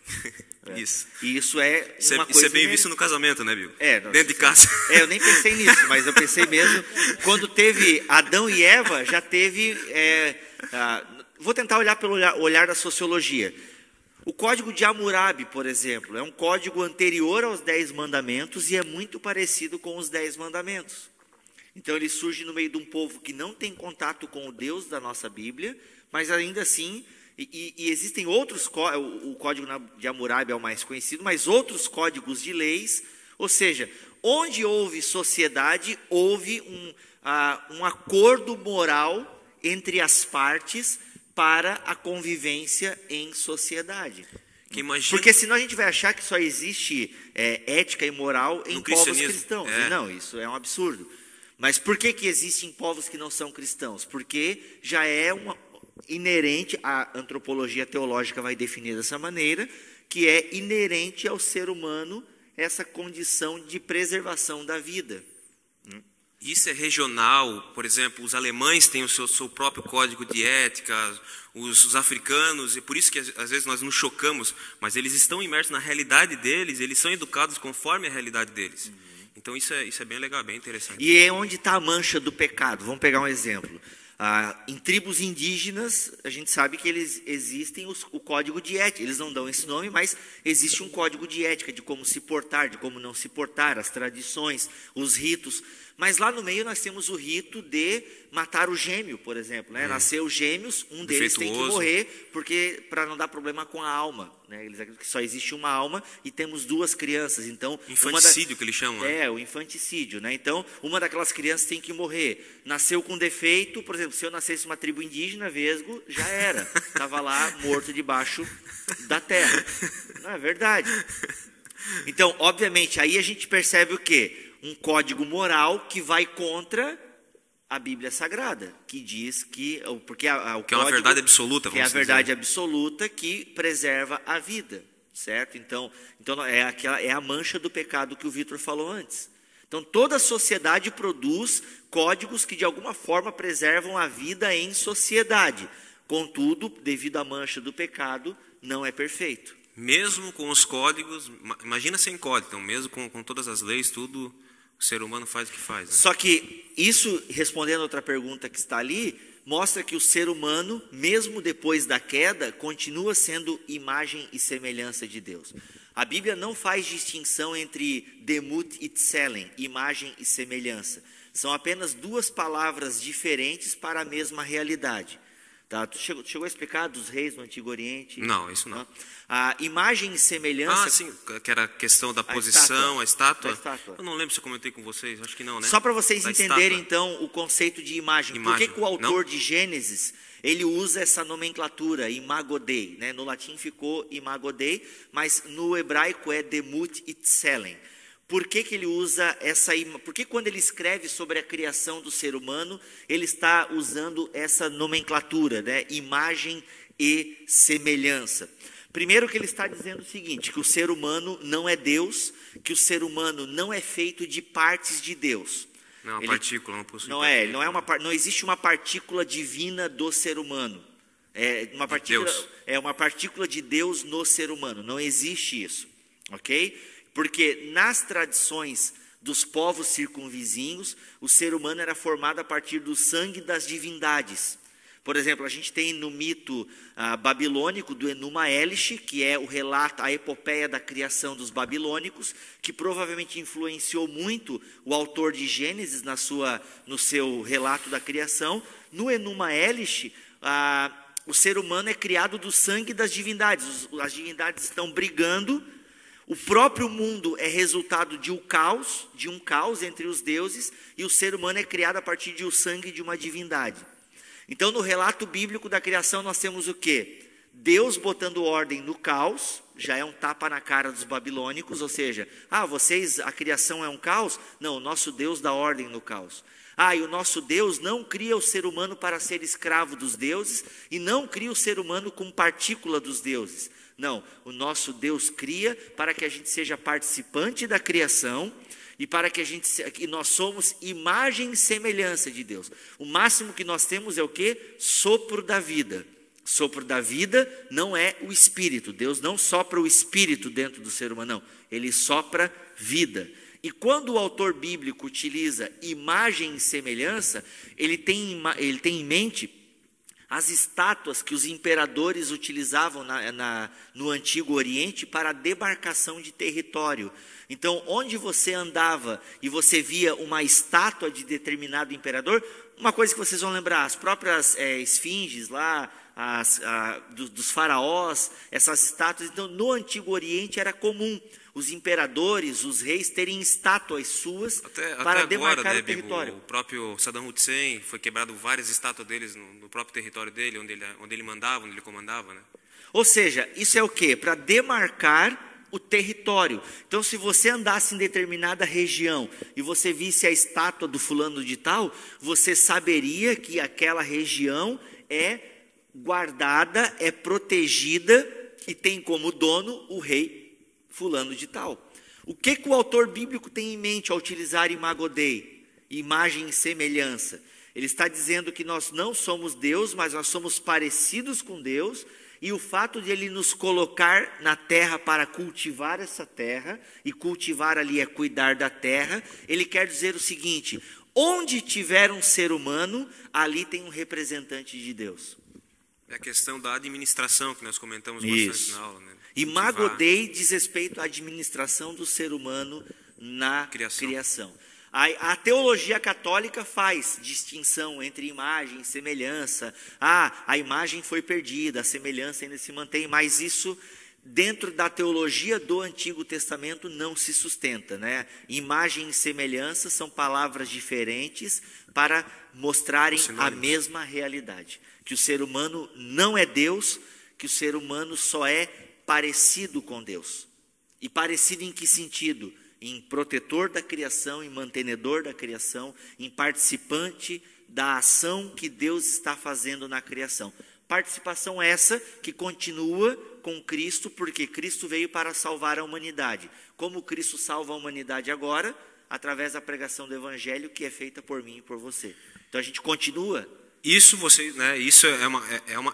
Isso. E isso é uma coisa... Isso é bem visto no casamento, né, Bill? Dentro de casa. Eu nem pensei nisso, mas eu pensei mesmo, quando teve Adão e Eva, já teve... vou tentar olhar pelo olhar da sociologia. O código de Hammurabi, por exemplo, é um código anterior aos 10 mandamentos e é muito parecido com os 10 mandamentos. Então ele surge no meio de um povo que não tem contato com o Deus da nossa Bíblia, mas ainda assim, e existem outros, o código de Hammurabi é o mais conhecido, mas outros códigos de leis, ou seja, onde houve sociedade, houve um acordo moral entre as partes para a convivência em sociedade. Porque senão a gente vai achar que só existe ética e moral em povos cristãos. Não, isso é um absurdo. Mas por que existem povos que não são cristãos? Porque já é inerente, a antropologia teológica vai definir dessa maneira, que é inerente ao ser humano essa condição de preservação da vida. isso é regional. Por exemplo, os alemães têm o seu próprio código de ética, os africanos, e por isso que às vezes nós nos chocamos, mas eles estão imersos na realidade deles, eles são educados conforme a realidade deles. Então isso é bem legal, bem interessante. E é onde está a mancha do pecado. Vamos pegar um exemplo. Em tribos indígenas, a gente sabe que eles existem o código de ética. Eles não dão esse nome, mas existe um código de ética de como se portar, de como não se portar, as tradições, os ritos. Mas lá no meio nós temos o rito de matar o gêmeo, por exemplo, né? Nasceu gêmeos, um deles tem que morrer, porque para não dar problema com a alma, né? Eles acreditam que só existe uma alma e temos duas crianças, então infanticídio que eles chamam, né? o infanticídio, né? Então uma daquelas crianças tem que morrer. Nasceu com defeito, por exemplo, se eu nascesse uma tribo indígena, vesgo, já era, estava lá morto debaixo da terra. Não é verdade? Então, obviamente, aí a gente percebe o quê? Um código moral que vai contra a Bíblia Sagrada, que diz que porque o que é uma verdade absoluta, que é a verdade absoluta que preserva a vida, certo? Então é a mancha do pecado que o Vitor falou antes. Então toda a sociedade produz códigos que de alguma forma preservam a vida em sociedade. Contudo, devido à mancha do pecado, não é perfeito. Mesmo com os códigos, imagina sem código, então mesmo com todas as leis, tudo, o ser humano faz o que faz. Né? Só que isso, respondendo a outra pergunta que está ali, mostra que o ser humano, mesmo depois da queda, continua sendo imagem e semelhança de Deus. A Bíblia não faz distinção entre demut e tselen, imagem e semelhança. São apenas duas palavras diferentes para a mesma realidade. Tá? Tu chegou a explicar dos reis no Antigo Oriente? Não, isso não. A imagem e semelhança... sim, que era a questão da posição, a estátua. Eu não lembro se eu comentei com vocês, acho que não, né? Só para vocês entenderem, então, o conceito de imagem. Por que o autor de Gênesis, ele usa essa nomenclatura, imago Dei, né? No latim ficou imago Dei, mas no hebraico é demut e tselen. Por que ele usa porque quando ele escreve sobre a criação do ser humano, ele está usando essa nomenclatura, né? Imagem e semelhança. Primeiro que ele está dizendo o seguinte, que o ser humano não é Deus, que o ser humano não é feito de partes de Deus. Não é uma partícula, não possui não existe uma partícula divina do ser humano. É uma partícula de Deus no ser humano, não existe isso, ok? Porque nas tradições dos povos circunvizinhos, o ser humano era formado a partir do sangue das divindades. Por exemplo, a gente tem no mito babilônico do Enuma Elish, que é o relato, a epopeia da criação dos babilônicos, que provavelmente influenciou muito o autor de Gênesis no seu relato da criação. No Enuma Elish, o ser humano é criado do sangue das divindades. As divindades estão brigando. O próprio mundo é resultado de um caos entre os deuses, e o ser humano é criado a partir do sangue de uma divindade. Então, no relato bíblico da criação, nós temos o quê? Deus botando ordem no caos, já é um tapa na cara dos babilônicos, ou seja, a criação é um caos? Não, o nosso Deus dá ordem no caos. E o nosso Deus não cria o ser humano para ser escravo dos deuses, e não cria o ser humano como partícula dos deuses. Não, o nosso Deus cria para que a gente seja participante da criação e para que nós somos imagem e semelhança de Deus. O máximo que nós temos é o quê? Sopro da vida. Sopro da vida não é o espírito. Deus não sopra o espírito dentro do ser humano, não. Ele sopra vida. E quando o autor bíblico utiliza imagem e semelhança, ele tem em mente as estátuas que os imperadores utilizavam no Antigo Oriente para a demarcação de território. Então, onde você andava e você via uma estátua de determinado imperador, uma coisa que vocês vão lembrar, as próprias esfinges lá, dos faraós, essas estátuas. Então, no Antigo Oriente era comum os imperadores, os reis, terem estátuas suas para demarcar o território. O próprio Saddam Hussein foi quebrado várias estátuas deles no próprio território dele, onde ele mandava, onde ele comandava, né? Ou seja, isso é o quê? Para demarcar o território. Então, se você andasse em determinada região e você visse a estátua do fulano de tal, você saberia que aquela região é guardada, é protegida e tem como dono o rei fulano de tal. O que o autor bíblico tem em mente ao utilizar imago Dei? imagem e semelhança. Ele está dizendo que nós não somos Deus, mas nós somos parecidos com Deus, e o fato de Ele nos colocar na terra para cultivar essa terra, e cultivar ali é cuidar da terra, Ele quer dizer o seguinte: onde tiver um ser humano, ali tem um representante de Deus. É a questão da administração que nós comentamos bastante na aula, né? Imago Dei diz respeito à administração do ser humano na criação. A teologia católica faz distinção entre imagem e semelhança. A imagem foi perdida, a semelhança ainda se mantém, mas isso dentro da teologia do Antigo Testamento não se sustenta, né? Imagem e semelhança são palavras diferentes para mostrarem a mesma realidade. Que o ser humano não é Deus, que o ser humano só é parecido com Deus. E parecido em que sentido? Em protetor da criação, em mantenedor da criação, em participante da ação que Deus está fazendo na criação. Participação essa que continua com Cristo, porque Cristo veio para salvar a humanidade. Como Cristo salva a humanidade agora? Através da pregação do Evangelho, que é feita por mim e por você. Então a gente continua. Isso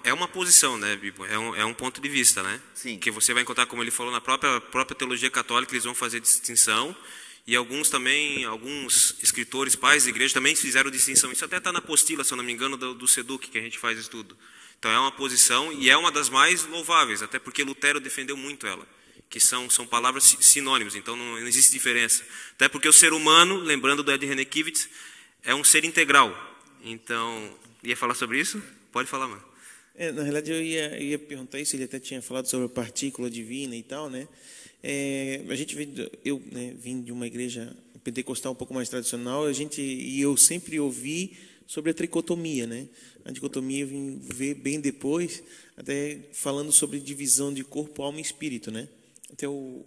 é uma posição, né, Bibo? É um ponto de vista, né? Sim. Que você vai encontrar, como ele falou, na própria teologia católica, eles vão fazer distinção, e alguns escritores, pais de igreja, também fizeram distinção. Isso até está na apostila, se eu não me engano, do SEDUC, que a gente faz estudo. Então é uma posição, e é uma das mais louváveis, até porque Lutero defendeu muito ela, que são palavras sinônimas, então não existe diferença. Até porque o ser humano, lembrando do Ed Renekiewicz, é um ser integral. Então, ia falar sobre isso? Pode falar, mano. Na realidade, eu ia perguntar isso, ele até tinha falado sobre a partícula divina e tal, né? Eu vim de uma igreja pentecostal um pouco mais tradicional, eu sempre ouvi sobre a tricotomia, né? A dicotomia eu vim ver bem depois, até falando sobre divisão de corpo, alma e espírito, né? Até o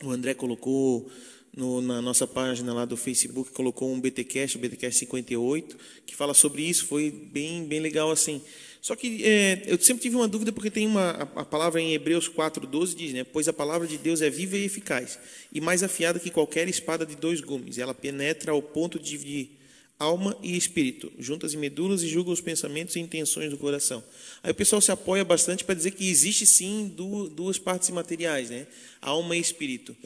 André colocou na nossa página lá do Facebook, colocou um BTcast, o BTcast 58, que fala sobre isso, foi bem legal assim. Só que eu sempre tive uma dúvida, porque tem a palavra em Hebreus 4:12 diz, né? Pois a palavra de Deus é viva e eficaz, e mais afiada que qualquer espada de 2 gumes. Ela penetra ao ponto de dividir alma e espírito, juntas e medulas, e julga os pensamentos e intenções do coração. Aí o pessoal se apoia bastante para dizer que existe sim duas partes materiais, né? Alma e espírito.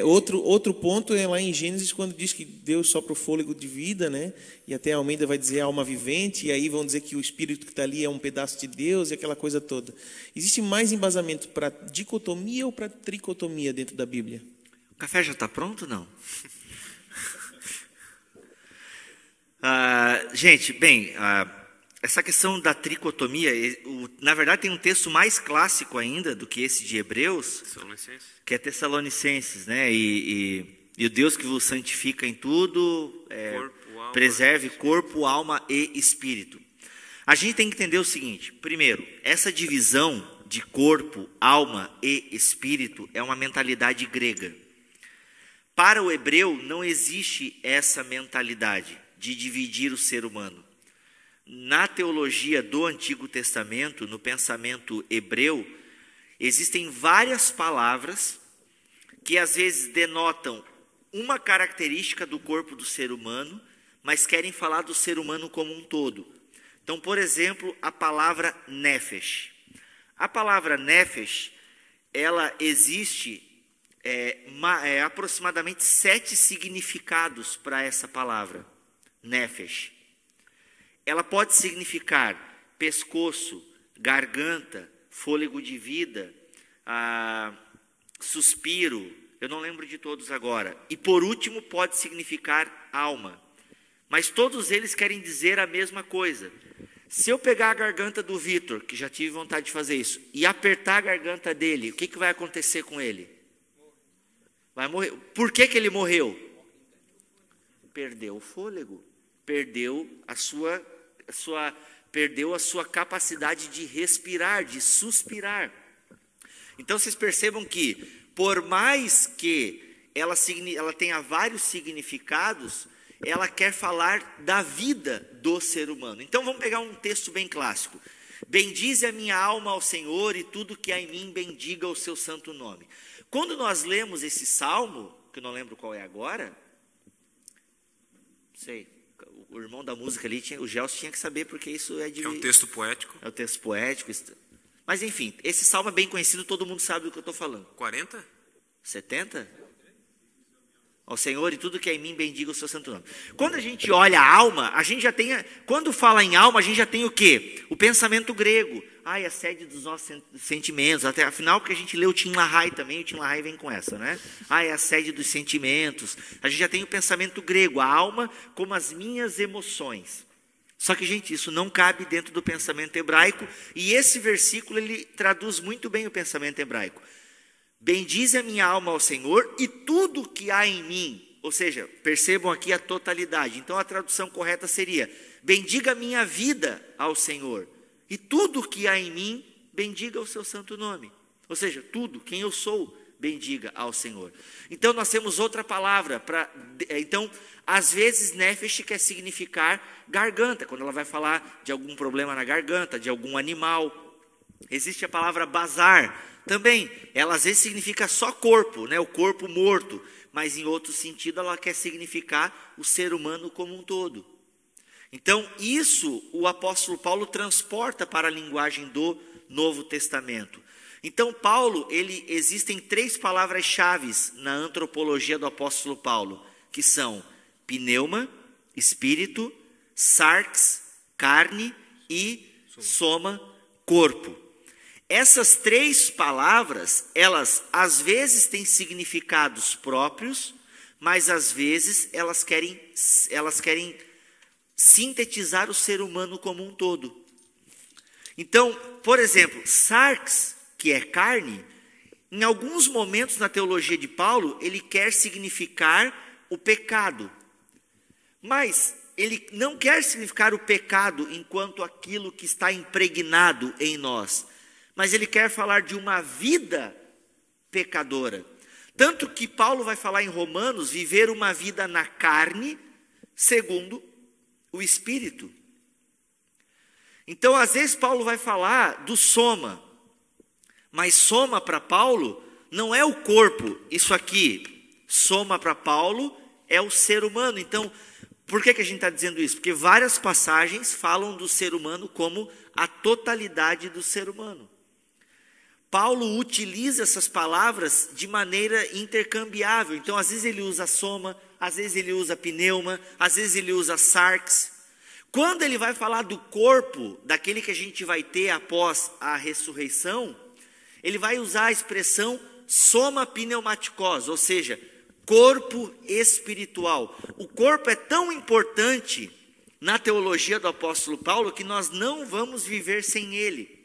Outro ponto é lá em Gênesis, quando diz que Deus sopra o fôlego de vida, né? E até a Almeida vai dizer alma vivente, e aí vão dizer que o espírito que está ali é um pedaço de Deus e aquela coisa toda. Existe mais embasamento para dicotomia ou para tricotomia dentro da Bíblia? O café já está pronto, não? Gente, essa questão da tricotomia, na verdade tem um texto mais clássico ainda do que esse de Hebreus, que é Tessalonicenses, né? E o Deus que vos santifica em tudo, preserve corpo, alma e espírito. A gente tem que entender o seguinte: primeiro, essa divisão de corpo, alma e espírito é uma mentalidade grega. Para o hebreu não existe essa mentalidade de dividir o ser humano. Na teologia do Antigo Testamento, no pensamento hebreu, existem várias palavras que às vezes denotam uma característica do corpo do ser humano, mas querem falar do ser humano como um todo. Então, por exemplo, a palavra nefesh. A palavra nefesh, ela existe aproximadamente 7 significados para essa palavra, nefesh. Ela pode significar pescoço, garganta, fôlego de vida, suspiro, eu não lembro de todos agora. E por último pode significar alma. Mas todos eles querem dizer a mesma coisa. Se eu pegar a garganta do Vitor, que já tive vontade de fazer isso, e apertar a garganta dele, o que vai acontecer com ele? Vai morrer. Por que ele morreu? Perdeu o fôlego. Perdeu a sua capacidade de respirar, de suspirar. Então vocês percebam que, por mais que ela tenha vários significados, ela quer falar da vida do ser humano. Então vamos pegar um texto bem clássico. Bendize a minha alma ao Senhor, e tudo que há em mim bendiga o seu santo nome. Quando nós lemos esse salmo, que eu não lembro qual é agora, Sei. O irmão da música ali, o Gelson tinha que saber, porque isso é de... É um texto poético. É um texto poético. Mas, enfim, esse salmo é bem conhecido, todo mundo sabe do que eu estou falando. 40? 70? Ao Senhor e tudo que é em mim, bendiga o seu santo nome. Quando a gente olha a alma, a gente já tem... Quando fala em alma, a gente já tem o quê? O pensamento grego. A sede dos nossos sentimentos. Até, afinal, porque a gente lê o Tim LaHaye também, o Tim LaHaye vem com essa, né? É a sede dos sentimentos. A gente já tem o pensamento grego, a alma como as minhas emoções. Só que, gente, isso não cabe dentro do pensamento hebraico, e esse versículo, ele traduz muito bem o pensamento hebraico. Bendize a minha alma ao Senhor e tudo que há em mim. Ou seja, percebam aqui a totalidade. Então, a tradução correta seria: bendiga a minha vida ao Senhor. E tudo que há em mim, bendiga o seu santo nome. Ou seja, tudo, quem eu sou, bendiga ao Senhor. Então, nós temos outra palavra. Então, às vezes, nefesh quer significar garganta, quando ela vai falar de algum problema na garganta, de algum animal. Existe a palavra bazar. Também, ela às vezes significa só corpo, né? O corpo morto. Mas, em outro sentido, ela quer significar o ser humano como um todo. Então, isso o apóstolo Paulo transporta para a linguagem do Novo Testamento. Então, Paulo, existem 3 palavras-chave na antropologia do apóstolo Paulo, que são pneuma, espírito, sarx, carne e soma, corpo. Essas 3 palavras, elas às vezes têm significados próprios, mas às vezes elas querem sintetizar o ser humano como um todo. Então, por exemplo, sarx, que é carne, em alguns momentos na teologia de Paulo, ele quer significar o pecado. Mas ele não quer significar o pecado enquanto aquilo que está impregnado em nós, mas ele quer falar de uma vida pecadora. Tanto que Paulo vai falar em Romanos, viver uma vida na carne, segundo o Espírito. Então, às vezes, Paulo vai falar do soma, mas soma para Paulo não é o corpo. Isso aqui, soma para Paulo, é o ser humano. Então, por que a gente está dizendo isso? Porque várias passagens falam do ser humano como a totalidade do ser humano. Paulo utiliza essas palavras de maneira intercambiável. Então, às vezes ele usa soma, às vezes ele usa pneuma, às vezes ele usa sarx. Quando ele vai falar do corpo, daquele que a gente vai ter após a ressurreição, ele vai usar a expressão soma pneumatikos, ou seja, corpo espiritual. O corpo é tão importante na teologia do apóstolo Paulo que nós não vamos viver sem ele.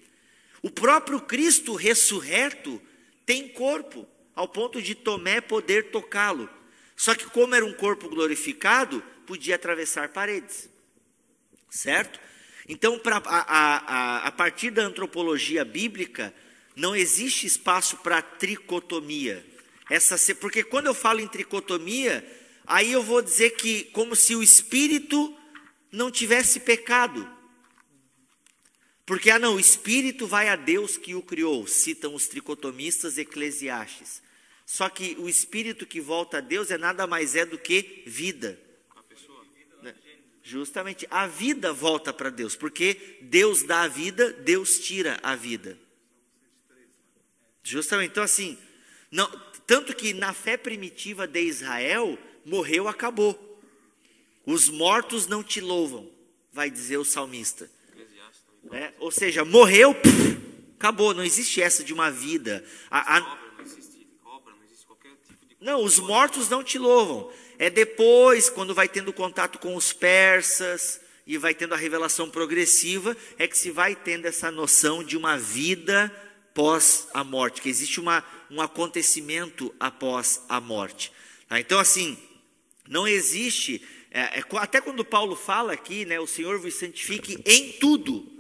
O próprio Cristo ressurreto tem corpo, ao ponto de Tomé poder tocá-lo. Só que como era um corpo glorificado, podia atravessar paredes. Certo? Então, a partir da antropologia bíblica, não existe espaço para tricotomia. Porque quando eu falo em tricotomia, aí eu vou dizer que como se o espírito não tivesse pecado. Porque, o espírito vai a Deus que o criou, citam os tricotomistas Eclesiastes. Só que o espírito que volta a Deus nada mais do que vida. Justamente, a vida volta para Deus, porque Deus dá a vida, Deus tira a vida. Justamente, então assim, tanto que na fé primitiva de Israel, morreu, acabou. Os mortos não te louvam, vai dizer o salmista. Ou seja, morreu, acabou, não existe essa de uma vida. Não, os mortos não te louvam. É depois, quando vai tendo contato com os persas e vai tendo a revelação progressiva, é que se vai tendo essa noção de uma vida pós a morte, que existe um acontecimento após a morte. Então, assim, não existe, até quando Paulo fala aqui, o Senhor vos santifique em tudo,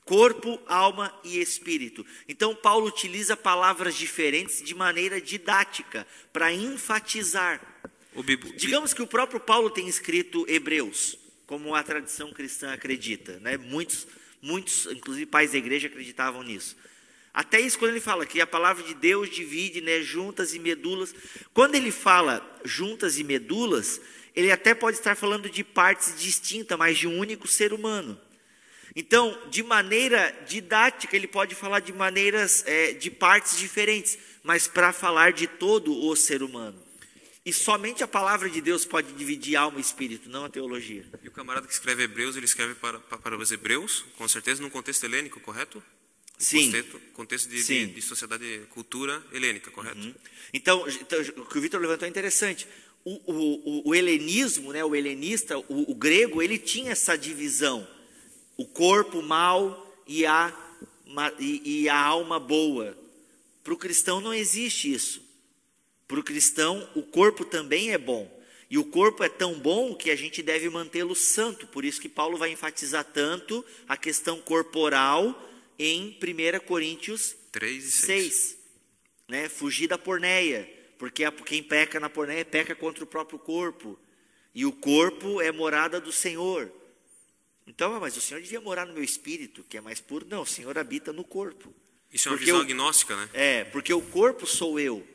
corpo, alma e espírito. Então, Paulo utiliza palavras diferentes de maneira didática, para enfatizar. Digamos que o próprio Paulo tem escrito Hebreus, como a tradição cristã acredita. Muitos, inclusive pais da igreja, acreditavam nisso. Até isso, quando ele fala que a palavra de Deus divide, juntas e medulas. Quando ele fala juntas e medulas, ele até pode estar falando de partes distintas, mas de um único ser humano. Então, de maneira didática, ele pode falar de maneiras, de partes diferentes, mas para falar de todo o ser humano. E somente a palavra de Deus pode dividir alma e espírito, não a teologia. E o camarada que escreve Hebreus, ele escreve para os hebreus, com certeza num contexto helênico, correto? Sim. Contexto Sim. de sociedade, cultura helênica, correto? Então, o que o Vitor levantou é interessante. O helenismo, né, o helenista, o grego, ele tinha essa divisão. O corpo mal e a alma boa. Para o cristão não existe isso. Para o cristão, o corpo também é bom. E o corpo é tão bom que a gente deve mantê-lo santo. Por isso que Paulo vai enfatizar tanto a questão corporal em 1 Coríntios 3 e 6. Né? Fugir da porneia. Porque quem peca na porneia peca contra o próprio corpo. E o corpo é morada do Senhor. Então, mas o Senhor devia morar no meu espírito, que é mais puro. Não, o Senhor habita no corpo. Isso é uma visão agnóstica, né? Porque o corpo sou eu.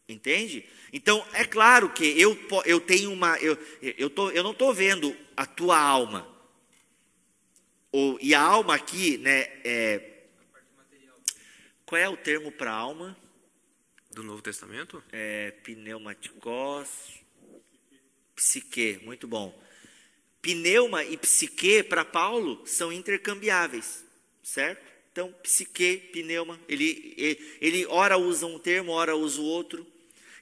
Entende? Então, é claro que eu tenho uma... Eu não estou vendo a tua alma. E a alma aqui, né? Qual é o termo para alma? Do Novo Testamento? Pneumatikos, psique, muito bom. Pneuma e psique, para Paulo, são intercambiáveis, certo? Então, psique, pneuma, ele ora usa um termo, ora usa o outro.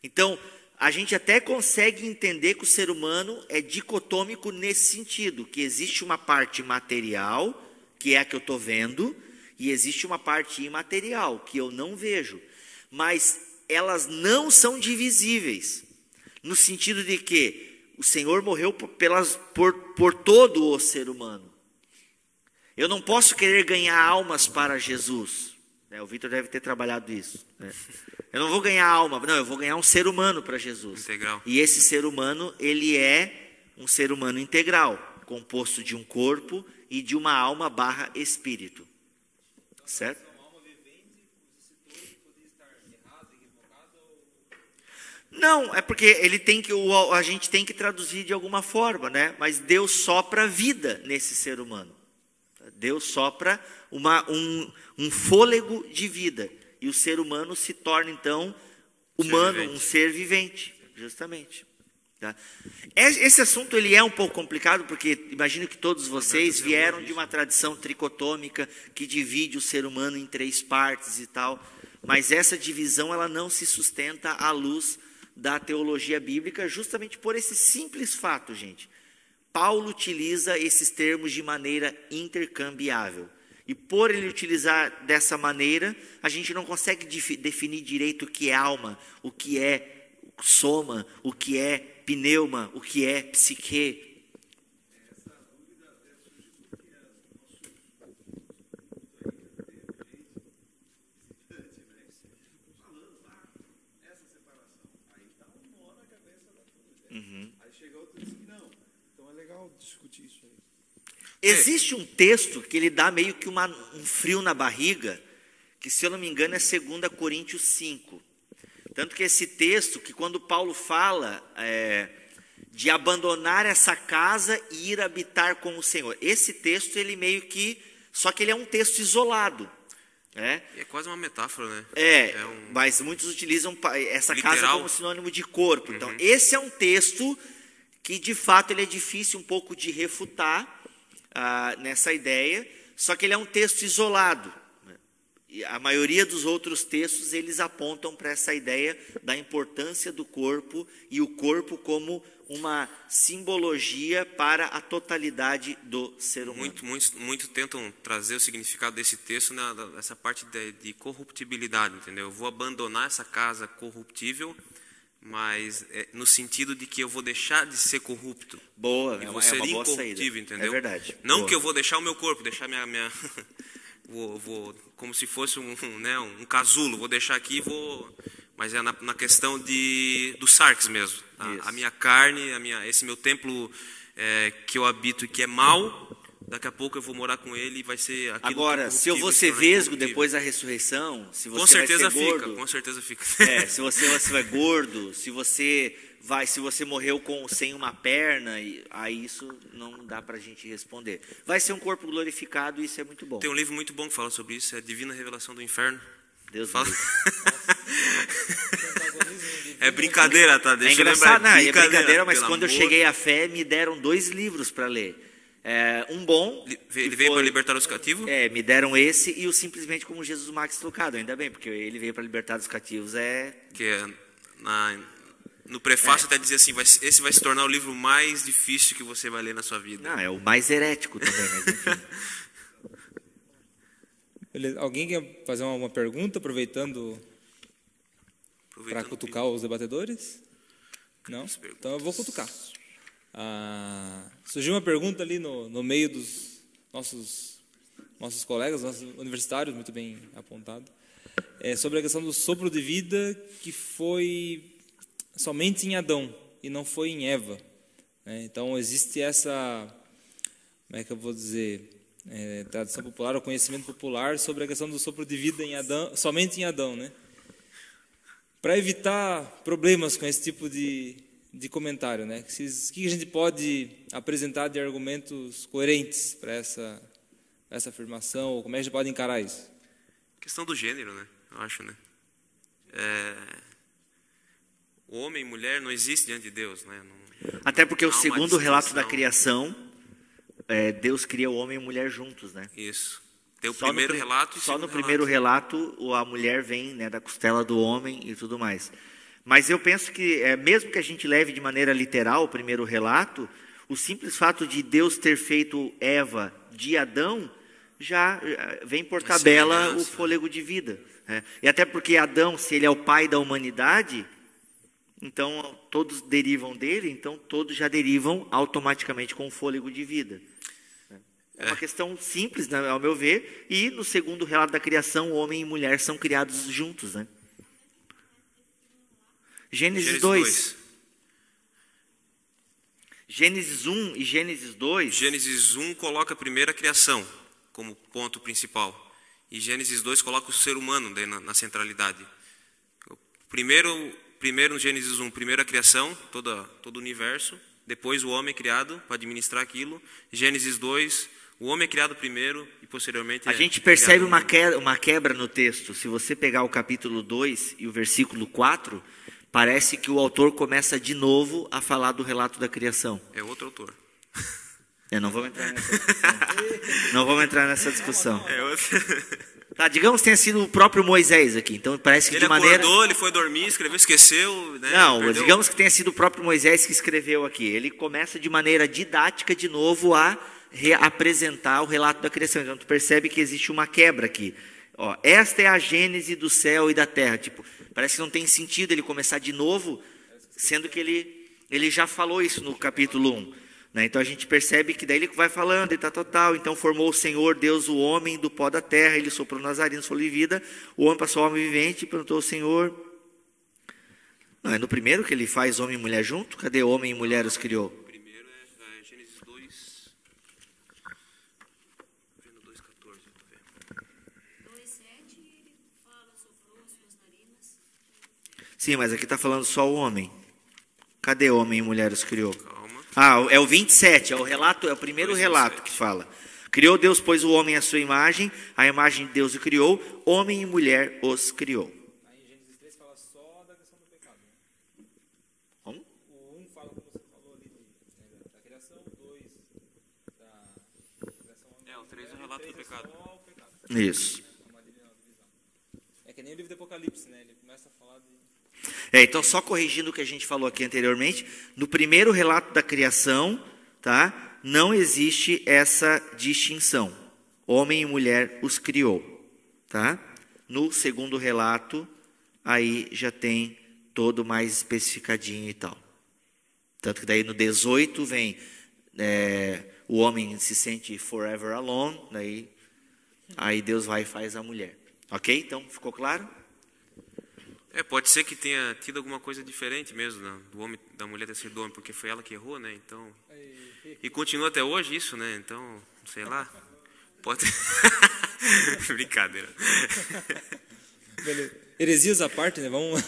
Então, a gente até consegue entender que o ser humano é dicotômico nesse sentido, que existe uma parte material, que é a que eu estou vendo, e existe uma parte imaterial, que eu não vejo. Mas elas não são divisíveis, no sentido de que o Senhor morreu por todo o ser humano. Eu não posso querer ganhar almas para Jesus. O Vitor deve ter trabalhado isso. Eu não vou ganhar alma, não, eu vou ganhar um ser humano para Jesus. Integral. E esse ser humano, ele é um ser humano integral, composto de um corpo e de uma alma / espírito. Certo? Não, é porque a gente tem que traduzir de alguma forma, né? Mas Deus sopra vida nesse ser humano. Deus sopra um fôlego de vida. E o ser humano se torna, então, humano, um ser vivente, justamente. Tá? Esse assunto ele é um pouco complicado, porque imagino que todos vocês vieram de uma tradição tricotômica que divide o ser humano em 3 partes e tal. Mas essa divisão ela não se sustenta à luz da teologia bíblica, justamente por esse simples fato, gente. Paulo utiliza esses termos de maneira intercambiável. E por ele utilizar dessa maneira, a gente não consegue definir direito o que é alma, o que é soma, o que é pneuma, o que é psique. Existe um texto que ele dá meio que um frio na barriga, que se eu não me engano é 2 Coríntios 5. Tanto que esse texto, que quando Paulo fala de abandonar essa casa e ir habitar com o Senhor. Esse texto, ele meio que... Só que ele é um texto isolado. É quase uma metáfora, né? Mas muitos utilizam essa literal. Casa como sinônimo de corpo. Então, esse é um texto que, de fato, ele é difícil um pouco de refutar, nessa ideia, só que ele é um texto isolado. E a maioria dos outros textos, eles apontam para essa ideia da importância do corpo e o corpo como uma simbologia para a totalidade do ser humano. Muito tentam trazer o significado desse texto nessa parte de corruptibilidade, entendeu? Eu vou abandonar essa casa corruptível, mas no sentido de que eu vou deixar de ser corrupto. Boa, e vou ser uma boa incorruptível, saída. entendeu? É verdade. Não boa. Que eu vou deixar o meu corpo, deixar minha vou como se fosse um casulo, vou deixar aqui, mas é na questão do sarx mesmo. Tá? A minha carne, esse meu templo que eu habito e que é mau, daqui a pouco eu vou morar com ele e vai ser aquilo. Agora, se eu vou ser vesgo depois da ressurreição, se você com certeza vai ser gordo, com certeza fica. Se você vai gordo, se você se você morreu sem uma perna, aí isso não dá para a gente responder. Vai ser um corpo glorificado e isso é muito bom. Tem um livro muito bom que fala sobre isso, é a Divina Revelação do Inferno. Deus Fala... me livre. É brincadeira, tá? Deixa É engraçado, eu lembrar. é brincadeira, mas pelo quando eu amor. cheguei à fé, me deram 2 livros para ler. Um bom... Ele veio para libertar os cativos? Me deram esse e o Simplesmente Como Jesus Max Tocado, ainda bem, porque ele veio para libertar os cativos, Que no prefácio até dizia assim, esse vai se tornar o livro mais difícil que você vai ler na sua vida. Não, é o mais herético também, mas enfim. Beleza. Alguém quer fazer uma pergunta, aproveitando para cutucar os debatedores? Não? Então eu vou cutucar. Surgiu uma pergunta ali no meio dos nossos colegas, nossos universitários, muito bem apontado, sobre a questão do sopro de vida que foi somente em Adão e não foi em Eva. Então existe essa, como é que eu vou dizer, tradição popular, ou conhecimento popular sobre a questão do sopro de vida em Adão, somente em Adão, né? Para evitar problemas com esse tipo de comentário, né? O que a gente pode apresentar de argumentos coerentes para essa afirmação, ou como é que a gente pode encarar isso? Questão do gênero, né? Eu acho, né? O homem e mulher não existe diante de Deus, né? Até porque o há uma segundo relato da distinção. criação, Deus cria o homem e a mulher juntos, né? Isso. Tem o primeiro relato e o Só no segundo primeiro relato a mulher vem, né, da costela do homem e tudo mais. Mas eu penso que, mesmo que a gente leve de maneira literal o primeiro relato, o simples fato de Deus ter feito Eva de Adão já vem por tabela o fôlego de vida. E até porque Adão, se ele é o pai da humanidade, então todos derivam dele, então todos já derivam automaticamente com o fôlego de vida. É uma questão simples, né, ao meu ver, e no segundo relato da criação, homem e mulher são criados juntos, né? Gênesis 2. Gênesis 1 e Gênesis 2. Gênesis 1 coloca a primeira criação como ponto principal. E Gênesis 2 coloca o ser humano na centralidade. Primeiro no Gênesis 1, primeiro a criação, todo o universo. Depois o homem é criado para administrar aquilo. Gênesis 2, o homem é criado primeiro e posteriormente... A gente percebe uma quebra no texto. Se você pegar o capítulo 2 e o versículo 4, parece que o autor começa de novo a falar do relato da criação. É outro autor. Não vamos entrar nessa discussão. Não vamos entrar nessa discussão. É outro... Tá, digamos que tenha sido o próprio Moisés aqui. Então parece que ele de maneira... acordou, ele foi dormir, escreveu, esqueceu... Né, Não, perdeu. digamos que tenha sido o próprio Moisés que escreveu aqui. Ele começa de maneira didática de novo a reapresentar o relato da criação. Então tu percebe que existe uma quebra aqui. Esta é a gênese do céu e da terra. Tipo, parece que não tem sentido ele começar de novo, sendo que ele já falou isso no capítulo 1. Né? Então a gente percebe que daí ele vai falando e tal. Então formou o Senhor Deus o homem do pó da terra, ele soprou Nazareno, soprou de vida, o homem passou ao homem vivente e plantou o Senhor. Não, é no primeiro que ele faz homem e mulher junto? Cadê homem e mulher os criou? O primeiro é Gênesis 2... Vendo 2,14, eu tô vendo. 2,7 ele fala, soprou as suas narinas. Sim, mas aqui está falando só o homem. Cadê homem e mulher os criou? Calma. É o 27, é o primeiro relato que fala. Criou Deus, pois o homem à sua imagem, a imagem de Deus o criou, homem e mulher os criou. Aí em Gênesis 3 fala só da questão do pecado. Né? Como? O 1 fala, como você falou ali, da criação, o 2 da criação... O 3 é o relato do pecado. Só o pecado. Isso. Uma divisão. É que nem o livro do Apocalipse, né? Ele começa a falar de... Então, só corrigindo o que a gente falou aqui anteriormente, no primeiro relato da criação, tá, não existe essa distinção. Homem e mulher os criou. Tá? No segundo relato, aí já tem todo mais especificadinho e tal. Tanto que daí no 18 vem, o homem se sente forever alone, daí, aí Deus vai e faz a mulher. Ok? Então, ficou claro? Pode ser que tenha tido alguma coisa diferente mesmo, né? Do homem, da mulher ter sido homem, porque foi ela que errou, né? Então, e continua até hoje isso, né? Então, sei lá. Pode. Brincadeira. Beleza. Heresias à parte, né? Vamos.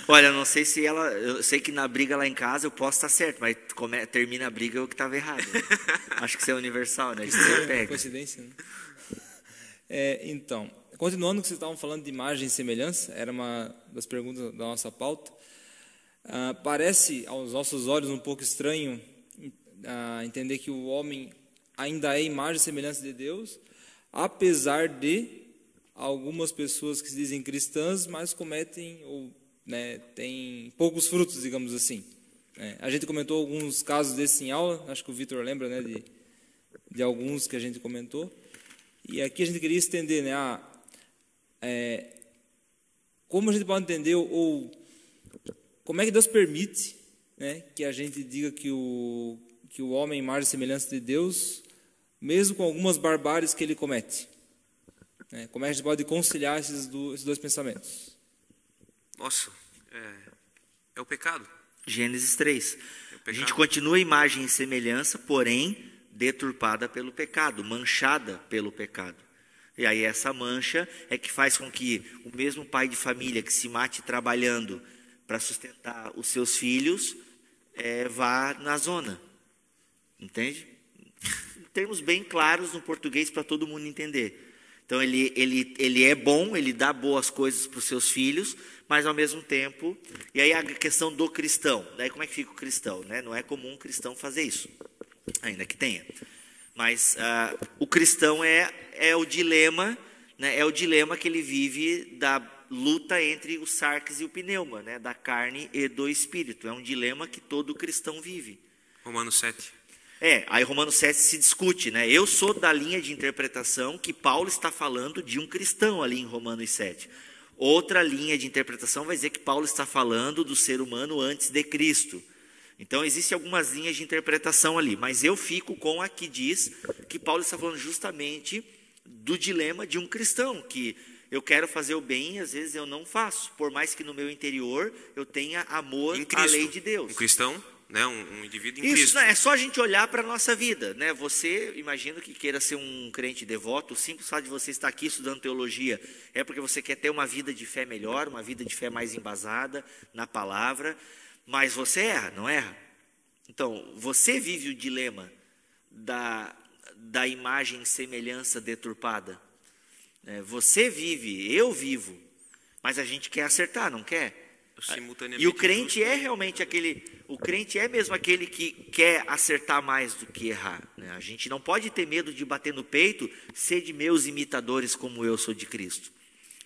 Olha, eu não sei se ela... Eu sei que na briga lá em casa eu posso estar certo, mas termina a briga eu que estava errado. Acho que isso é universal, né? Isso aí pega. Coincidência, né? Então, continuando o que vocês estavam falando de imagem e semelhança, era uma das perguntas da nossa pauta. Parece, aos nossos olhos, um pouco estranho entender que o homem ainda é imagem e semelhança de Deus, apesar de algumas pessoas que se dizem cristãs, mas cometem ou têm poucos frutos, digamos assim. A gente comentou alguns casos desses em aula, acho que o Vitor lembra, né, de alguns que a gente comentou. E aqui a gente queria estender, né, como a gente pode entender ou como é que Deus permite, né, que a gente diga que o homem é imagem e semelhança de Deus, mesmo com algumas barbáries que ele comete. Como é que a gente pode conciliar esses dois pensamentos? Nossa, é o pecado. Gênesis 3. pecado. A gente continua imagem e semelhança, porém deturpada pelo pecado, manchada pelo pecado. E aí essa mancha é que faz com que o mesmo pai de família que se mate trabalhando para sustentar os seus filhos, vá na zona. Entende? Em termos bem claros no português para todo mundo entender. Então ele é bom, ele dá boas coisas para os seus filhos, mas ao mesmo tempo... E aí a questão do cristão. Daí como é que fica o cristão? Né? Não é comum um cristão fazer isso, ainda que tenha. Mas o cristão é o dilema, né? É o dilema que ele vive da luta entre o sarx e o pneuma, né? Da carne e do espírito. É um dilema que todo cristão vive. Romanos 7. Aí Romanos 7 se discute, né? Eu sou da linha de interpretação que Paulo está falando de um cristão ali em Romanos 7. Outra linha de interpretação vai dizer que Paulo está falando do ser humano antes de Cristo. Então, existem algumas linhas de interpretação ali, mas eu fico com a que diz que Paulo está falando justamente do dilema de um cristão, que eu quero fazer o bem e às vezes eu não faço, por mais que no meu interior eu tenha amor à lei de Deus. Um cristão, né, um indivíduo em Isso, Cristo. Não, é só a gente olhar para a nossa vida, né? Você, imagino que queira ser um crente devoto, o simples fato de você estar aqui estudando teologia é porque você quer ter uma vida de fé melhor, uma vida de fé mais embasada na palavra, mas você erra, não erra? Então, você vive o dilema da imagem e semelhança deturpada. Você vive, eu vivo, mas a gente quer acertar, não quer? E o crente é realmente o crente é mesmo aquele que quer acertar mais do que errar, né? A gente não pode ter medo de bater no peito, ser de meus imitadores como eu sou de Cristo.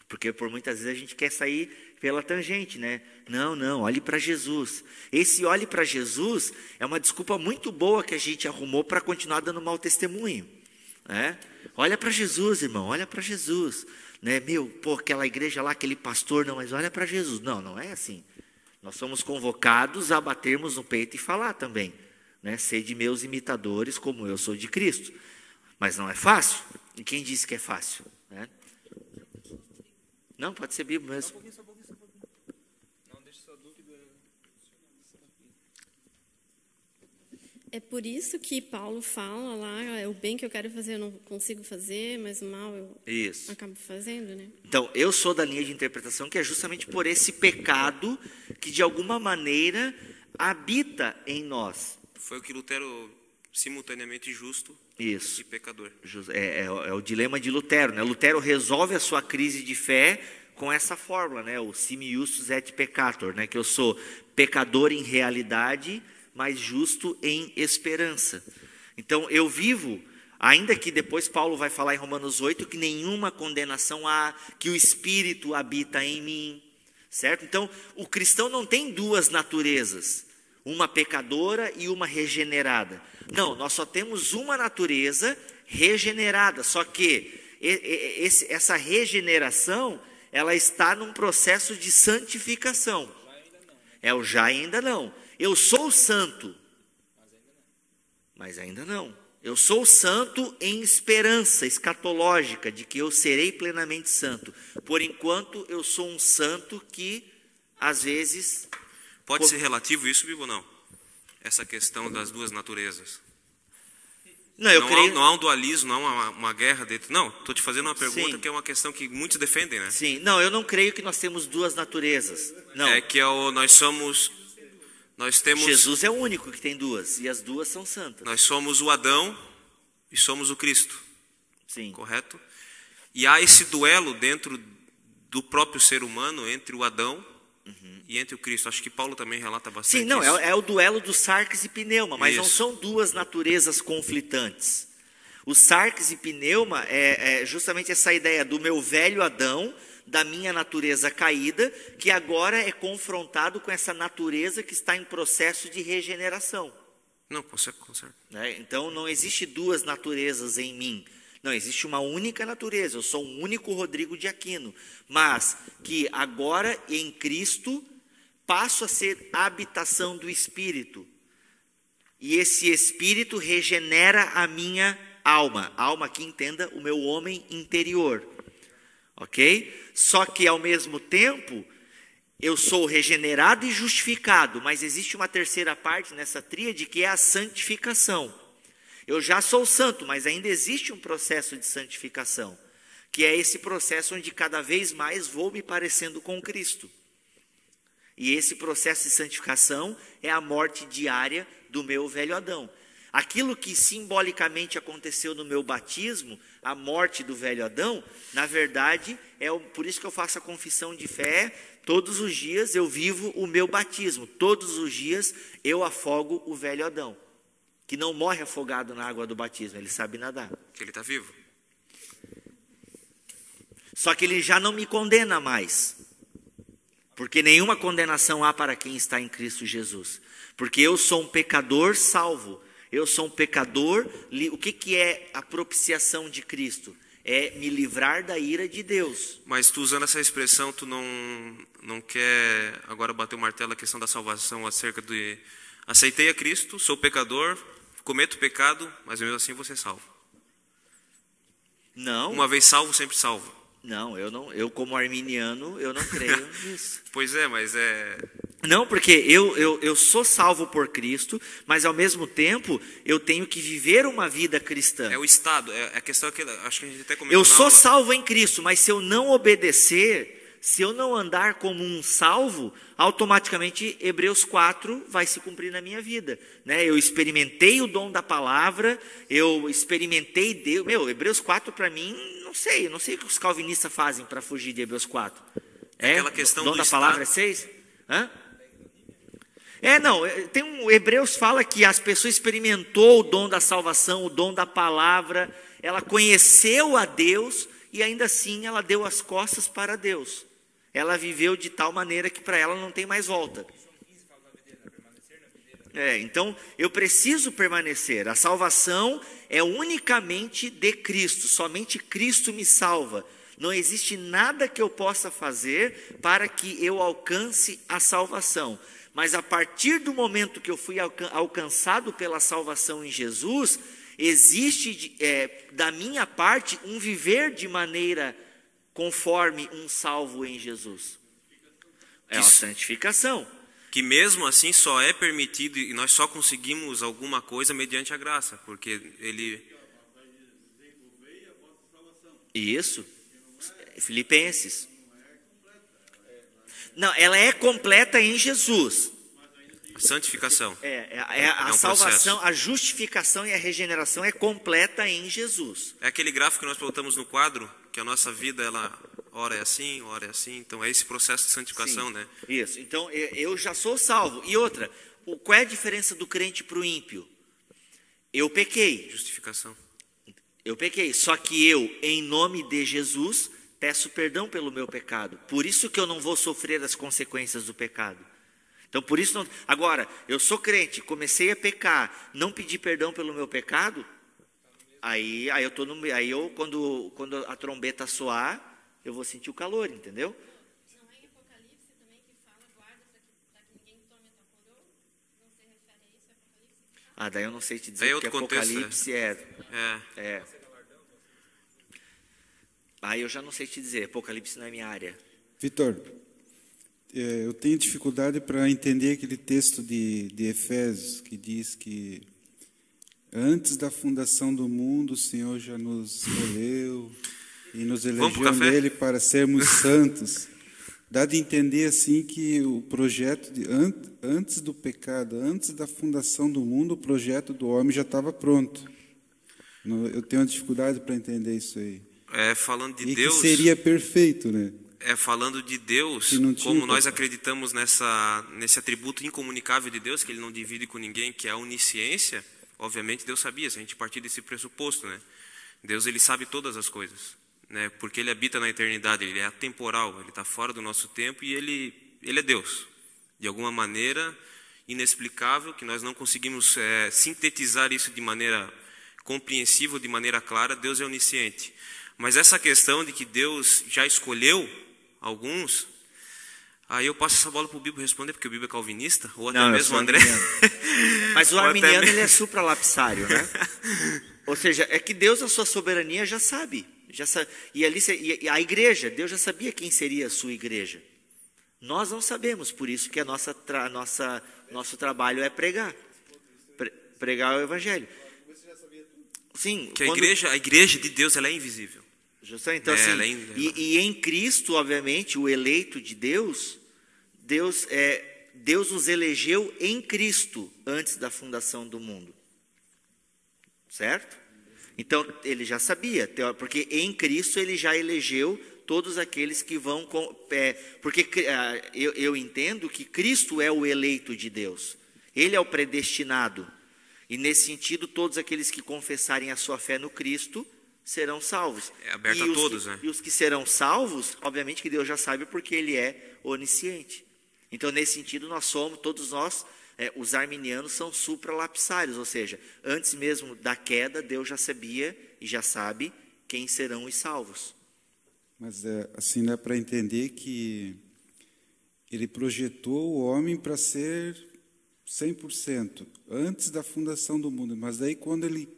Porque por muitas vezes a gente quer sair pela tangente, né? Não, olhe para Jesus. Esse olhe para Jesus é uma desculpa muito boa que a gente arrumou para continuar dando mau testemunho, né? Olha para Jesus, irmão, olha para Jesus, né? Aquela igreja lá, aquele pastor, não, mas olha para Jesus. Não é assim. Nós somos convocados a batermos no peito e falar também, né? Sede meus imitadores como eu sou de Cristo. Mas não é fácil. E quem disse que é fácil, né? Não, pode ser Bíblia mesmo. Não, deixa sua dúvida. É por isso que Paulo fala lá, o bem que eu quero fazer eu não consigo fazer, mas o mal eu acabo fazendo, né? Então, eu sou da linha de interpretação que é justamente por esse pecado que de alguma maneira habita em nós. Foi o que Lutero, simultaneamente justo Isso. e pecador. É o dilema de Lutero, né? Lutero resolve a sua crise de fé com essa fórmula, né? O simi justus et peccator, né? Que eu sou pecador em realidade, mas justo em esperança. Então eu vivo, ainda que depois Paulo vai falar em Romanos 8 que nenhuma condenação há, que o Espírito habita em mim, certo? Então o cristão não tem duas naturezas, uma pecadora e uma regenerada. Não, nós só temos uma natureza regenerada, só que essa regeneração, ela está num processo de santificação. É o já e ainda não. Eu sou santo, mas ainda não. Eu sou santo em esperança escatológica de que eu serei plenamente santo. Por enquanto, eu sou um santo que, às vezes... Pode ser relativo isso, Bíblia, ou não? Essa questão das duas naturezas. Não, eu creio... não há um dualismo, não há uma guerra dentro. Não, estou te fazendo uma pergunta Sim. que é uma questão que muitos defendem, né? Sim, não, eu não creio que nós temos duas naturezas. Não. É que nós temos... Jesus é o único que tem duas, e as duas são santas. Nós somos o Adão e somos o Cristo. Sim. Correto? E há esse duelo dentro do próprio ser humano entre o Adão e entre o Cristo. Acho que Paulo também relata bastante. Sim, não, isso. é o duelo do sarx e pneuma, mas não Isso. são duas naturezas conflitantes. O sarx e pneuma é justamente essa ideia do meu velho Adão, da minha natureza caída, que agora é confrontado com essa natureza que está em processo de regeneração. Não, com certeza. Né? Então não existe duas naturezas em mim. Não, existe uma única natureza. Eu sou um único Rodrigo de Aquino. Mas que agora em Cristo passo a ser a habitação do Espírito. E esse Espírito regenera a minha alma. Alma que entenda o meu homem interior. Ok? Só que ao mesmo tempo eu sou regenerado e justificado. Mas existe uma terceira parte nessa tríade que é a santificação. Eu já sou santo, mas ainda existe um processo de santificação, que é esse processo onde cada vez mais vou me parecendo com Cristo. E esse processo de santificação é a morte diária do meu velho Adão. Aquilo que simbolicamente aconteceu no meu batismo, a morte do velho Adão, na verdade, por isso que eu faço a confissão de fé, todos os dias eu vivo o meu batismo, todos os dias eu afogo o velho Adão. Que não morre afogado na água do batismo, ele sabe nadar. Que ele está vivo. Só que ele já não me condena mais. Porque nenhuma condenação há para quem está em Cristo Jesus. Porque eu sou um pecador salvo. Eu sou um pecador. O que é a propiciação de Cristo? É me livrar da ira de Deus. Mas tu usando essa expressão, tu não quer agora bater o martelo na questão da salvação acerca de... Aceitei a Cristo, sou pecador, cometo pecado, mas mesmo assim vou ser salvo. Não. Uma vez salvo, sempre salvo. Não, eu como arminiano, eu não creio nisso. Pois é, mas é... Não, porque eu sou salvo por Cristo, mas ao mesmo tempo eu tenho que viver uma vida cristã. É o estado, é a questão que acho que a gente até comentou. Eu sou salvo em Cristo, mas se eu não obedecer... Se eu não andar como um salvo, automaticamente Hebreus 4 vai se cumprir na minha vida. Né? Eu experimentei o dom da palavra, eu experimentei Deus. Hebreus 4 para mim, não sei o que os calvinistas fazem para fugir de Hebreus 4. Aquela questão o dom do da palavra é 6? Hã? Hebreus fala que as pessoas experimentou o dom da salvação, o dom da palavra, ela conheceu a Deus e ainda assim ela deu as costas para Deus. Ela viveu de tal maneira que para ela não tem mais volta. Então, eu preciso permanecer. A salvação é unicamente de Cristo. Somente Cristo me salva. Não existe nada que eu possa fazer para que eu alcance a salvação. Mas a partir do momento que eu fui alcançado pela salvação em Jesus, existe da minha parte um viver de maneira conforme um salvo em Jesus. É a santificação. Que mesmo assim só é permitido e nós só conseguimos alguma coisa mediante a graça, porque ele... Isso. Filipenses. Não, ela é completa em Jesus. A santificação. A salvação, a justificação e a regeneração é completa em Jesus. É aquele gráfico que nós botamos no quadro, que a nossa vida, ela ora é assim, então é esse processo de santificação, Sim, né? Isso, então eu já sou salvo. E outra, qual é a diferença do crente para o ímpio? Eu pequei. Justificação. Eu pequei, só que eu, em nome de Jesus, peço perdão pelo meu pecado. Por isso que eu não vou sofrer as consequências do pecado. Então, por isso não... Agora, eu sou crente, comecei a pecar, não pedi perdão pelo meu pecado, aí quando a trombeta soar, eu vou sentir o calor, entendeu? Não é em Apocalipse também que fala, guarda para que ninguém tome a tua coroa? Não se refere a isso, Apocalipse? Daí eu não sei te dizer, porque Apocalipse Aí eu já não sei te dizer, Apocalipse não é minha área. Vitor, eu tenho dificuldade para entender aquele texto de Efésios que diz que antes da fundação do mundo, o Senhor já nos escolheu e nos elegeu nele para sermos santos. Dá de entender assim que o projeto antes do pecado, antes da fundação do mundo, o projeto do homem já estava pronto. Eu tenho uma dificuldade para entender isso aí. Falando de e Deus, que seria perfeito, né? Falando de Deus, como nós acreditamos nesse atributo incomunicável de Deus, que ele não divide com ninguém, que é a onisciência. Obviamente Deus sabia, se a gente partir desse pressuposto, né? Deus, ele sabe todas as coisas, né? Porque ele habita na eternidade, ele é atemporal, ele está fora do nosso tempo e ele é Deus. De alguma maneira inexplicável, que nós não conseguimos sintetizar isso de maneira compreensível, de maneira clara, Deus é onisciente. Mas essa questão de que Deus já escolheu alguns, aí eu passo essa bola para o Bibo responder, porque o Bibo é calvinista, ou até mesmo o André. Mas o arminiano, ele é supralapsário, né? Ou seja, é que Deus, a sua soberania, já sabe. E ali, a igreja, Deus já sabia quem seria a sua igreja. Nós não sabemos, por isso que nosso trabalho é pregar. Pregar o evangelho. Sim, que a igreja de Deus, ela é invisível. Então, assim, e em Cristo, obviamente, o eleito de Deus, Deus nos elegeu em Cristo antes da fundação do mundo. Certo? Então, ele já sabia, porque em Cristo ele já elegeu todos aqueles que vão... porque eu entendo que Cristo é o eleito de Deus. Ele é o predestinado. E nesse sentido, todos aqueles que confessarem a sua fé no Cristo serão salvos. É aberto a todos, né? E os que serão salvos, obviamente que Deus já sabe porque ele é onisciente. Então, nesse sentido, todos nós, os arminianos são supralapsários, ou seja, antes mesmo da queda, Deus já sabia e já sabe quem serão os salvos. Mas assim dá para entender que ele projetou o homem para ser 100% antes da fundação do mundo, mas daí quando ele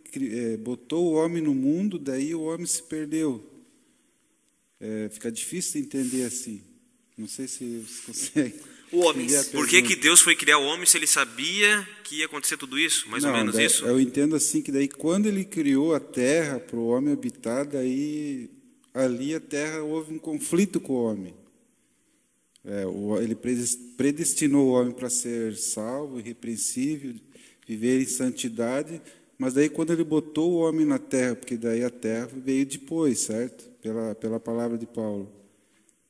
botou o homem no mundo, daí o homem se perdeu. Fica difícil entender assim. Não sei se você consegue. Por que Deus foi criar o homem se ele sabia que ia acontecer tudo isso? Mais ou menos isso? Eu entendo assim que daí quando ele criou a terra para o homem habitar, daí ali a terra houve um conflito com o homem. Ele predestinou o homem para ser salvo, irrepreensível, viver em santidade, mas daí quando ele botou o homem na terra, porque daí a terra veio depois, certo? Pela palavra de Paulo.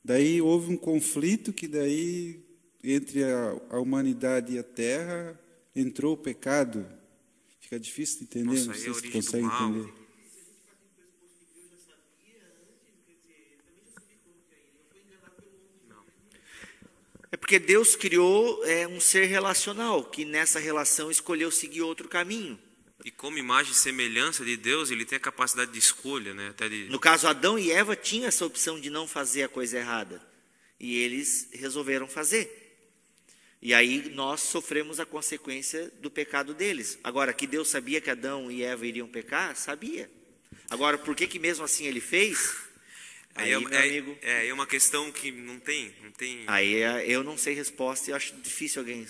Daí houve um conflito que daí, entre a humanidade e a terra, entrou o pecado. Fica difícil de entender, não sei se você consegue entender. É porque Deus criou um ser relacional, que nessa relação escolheu seguir outro caminho. E como imagem e semelhança de Deus, ele tem a capacidade de escolha, né? No caso, Adão e Eva tinham essa opção de não fazer a coisa errada. E eles resolveram fazer. E aí nós sofremos a consequência do pecado deles. Agora, que Deus sabia que Adão e Eva iriam pecar? Sabia. Agora, por que mesmo assim ele fez? Aí, meu amigo, é uma questão que não tem... Aí eu não sei resposta e eu acho difícil alguém...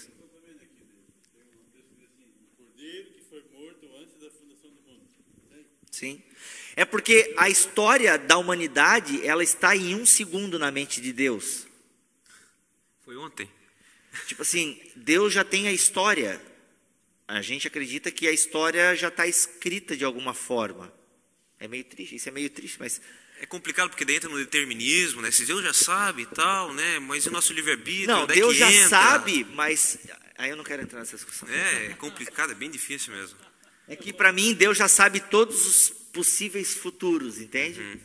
Sim. É porque a história da humanidade, ela está em 1 segundo na mente de Deus. Foi ontem. Tipo assim, Deus já tem a história. A gente acredita que a história já está escrita de alguma forma. É meio triste, isso é meio triste, mas... É complicado porque daí entra no determinismo, né? Se Deus já sabe e tal, né? Mas e o nosso livre-arbítrio? Não, Deus já sabe, mas... Aí eu não quero entrar nessa discussão. É complicado, é bem difícil mesmo. É que para mim Deus já sabe todos os possíveis futuros, entende?